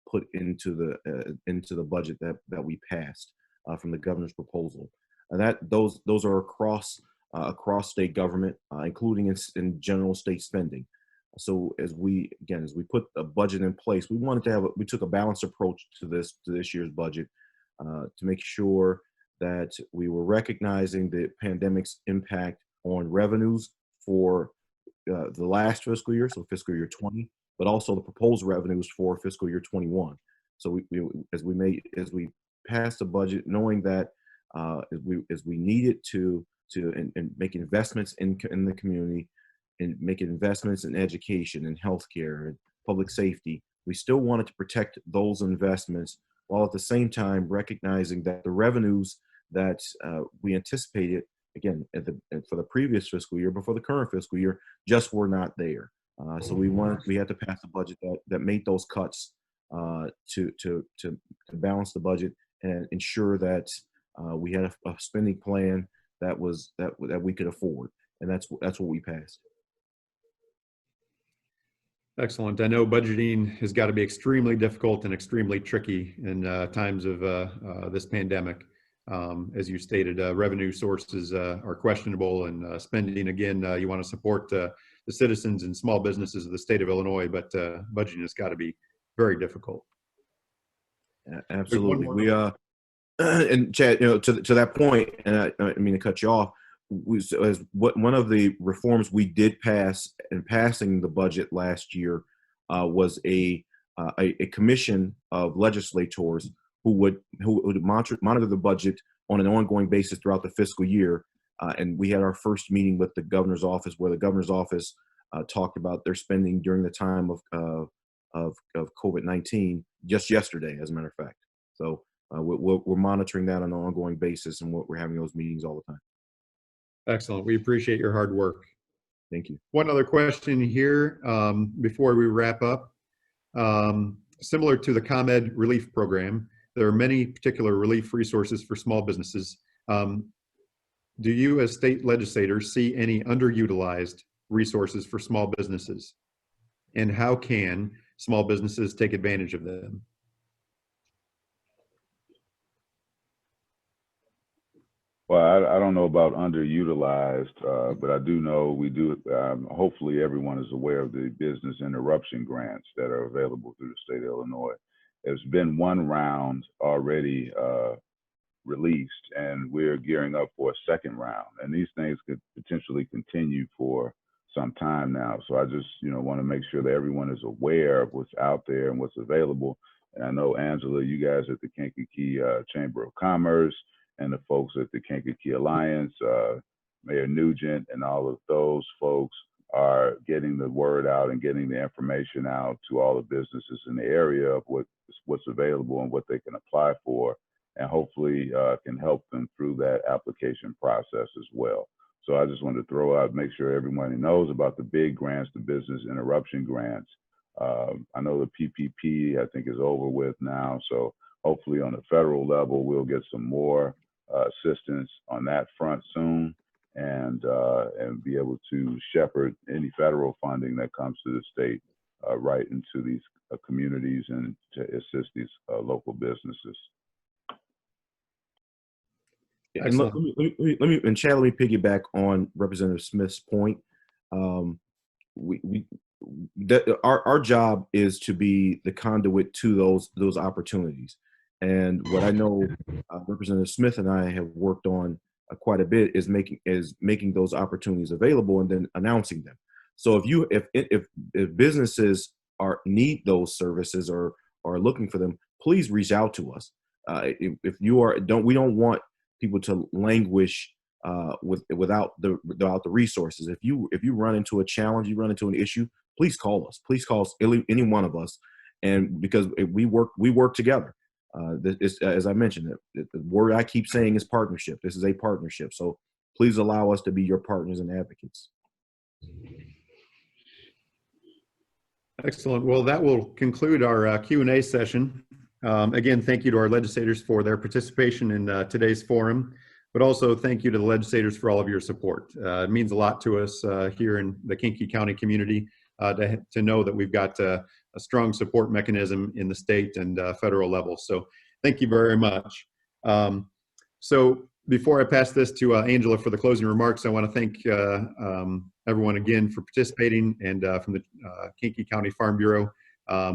[SPEAKER 10] put into the budget that we passed from the governor's proposal. Those are across state government, including in general state spending. So as we put a budget in place, we took a balanced approach to this year's budget to make sure that we were recognizing the pandemic's impact on revenues for the last fiscal year, so fiscal year 20, but also the proposed revenues for fiscal year 21. So as we passed the budget, knowing that as we needed to make investments in the community, and make investments in education and healthcare and public safety, we still wanted to protect those investments while at the same time recognizing that the revenues that we anticipated, again, for the previous fiscal year, but for the current fiscal year, just were not there. So we had to pass a budget that made those cuts to balance the budget and ensure that we had a spending plan that we could afford, and that's what we passed.
[SPEAKER 16] Excellent. I know budgeting has got to be extremely difficult and extremely tricky in times of this pandemic. As you stated, revenue sources are questionable, and spending, again, you want to support the citizens and small businesses of the state of Illinois, but budgeting has got to be very difficult.
[SPEAKER 10] Yeah, absolutely. We and Chad, to that point, and I mean to cut you off. One of the reforms we did pass in passing the budget last year was a commission of legislators who would monitor the budget on an ongoing basis throughout the fiscal year. And we had our first meeting with the governor's office, where the governor's office talked about their spending during the time of COVID-19 just yesterday, as a matter of fact. So we're monitoring that on an ongoing basis, and we're having those meetings all the time.
[SPEAKER 16] Excellent. We appreciate your hard work.
[SPEAKER 10] Thank you.
[SPEAKER 16] One other question here before we wrap up. Similar to the ComEd relief program, there are many particular relief resources for small businesses. Do you, as state legislators, see any underutilized resources for small businesses? And how can small businesses take advantage of them?
[SPEAKER 15] Well, I don't know about underutilized, but I do know we do. Hopefully, everyone is aware of the business interruption grants that are available through the state of Illinois. There's been one round already released, and we're gearing up for a second round. And these things could potentially continue for some time now. So I just, want to make sure that everyone is aware of what's out there and what's available. And I know, Angela, you guys at the Kankakee Chamber of Commerce, and the folks at the Kankakee Alliance, Mayor Nugent, and all of those folks are getting the word out and getting the information out to all the businesses in the area of what's available and what they can apply for, and hopefully can help them through that application process as well. So I just wanted to throw out, make sure everybody knows about the big grants, the business interruption grants. I know the PPP, I think, is over with now. So hopefully on the federal level, we'll get some more assistance on that front soon, and be able to shepherd any federal funding that comes to the state right into these communities and to assist these local businesses.
[SPEAKER 10] And let me, Chad, let me piggyback on Representative Smith's point. Our job is to be the conduit to those opportunities. And what I know Representative Smith and I have worked on quite a bit is making those opportunities available and then announcing them. So if businesses need those services or are looking for them, please reach out to us. If you are, we don't want people to languish without the resources. If you run into a challenge, you run into an issue, please call us. Please call us, any one of us, and because we work together. As I mentioned, the word I keep saying is partnership. This is a partnership. So please allow us to be your partners and advocates.
[SPEAKER 16] Excellent. Well, that will conclude our Q&A session. Again, thank you to our legislators for their participation in today's forum, but also thank you to the legislators for all of your support. It means a lot to us here in the Kankakee County community to know that we've got a strong support mechanism in the state and federal level. So thank you very much. So before I pass this to Angela for the closing remarks, I want to thank everyone again for participating, and from the Kankakee County Farm Bureau.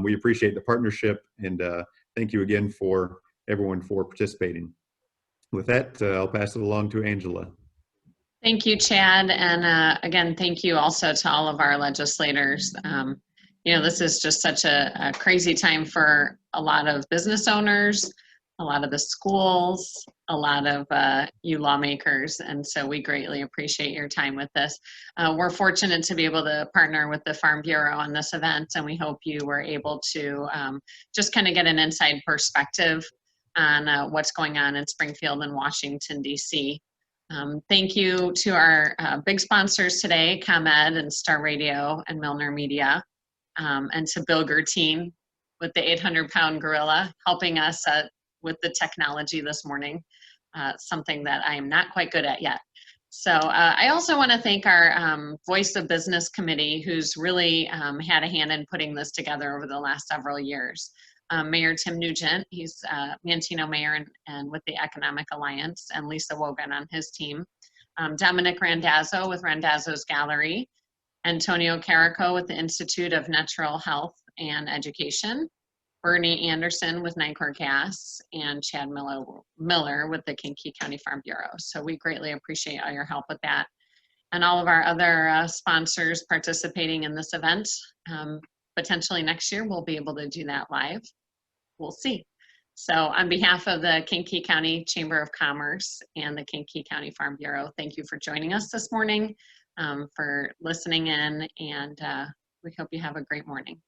[SPEAKER 16] We appreciate the partnership, and thank you again for everyone for participating. With that, I'll pass it along to Angela.
[SPEAKER 1] Thank you, Chad. And again, thank you also to all of our legislators. You know, this is just such a crazy time for a lot of business owners, a lot of the schools, a lot of you lawmakers. And so we greatly appreciate your time with this. We're fortunate to be able to partner with the Farm Bureau on this event, and we hope you were able to just kind of get an inside perspective on what's going on in Springfield and Washington, DC. Thank you to our big sponsors today, ComEd and Star Radio and Milner Media, and to Bill Gertine with the 800-pound gorilla helping us with the technology this morning, something that I am not quite good at yet. So I also want to thank our Voice of Business Committee, who's really had a hand in putting this together over the last several years. Mayor Tim Nugent, he's Manteno Mayor and with the Economic Alliance, and Lisa Wogan on his team. Dominic Randazzo with Randazzo's Gallery, Antonio Carico with the Institute of Natural Health and Education, Bernie Anderson with Nicor Gas, and Chad Miller with the Kankakee County Farm Bureau. So we greatly appreciate all your help with that. And all of our other sponsors participating in this event. Potentially next year, we'll be able to do that live. We'll see. So on behalf of the Kankakee County Chamber of Commerce and the Kankakee County Farm Bureau, thank you for joining us this morning, for listening in, and we hope you have a great morning.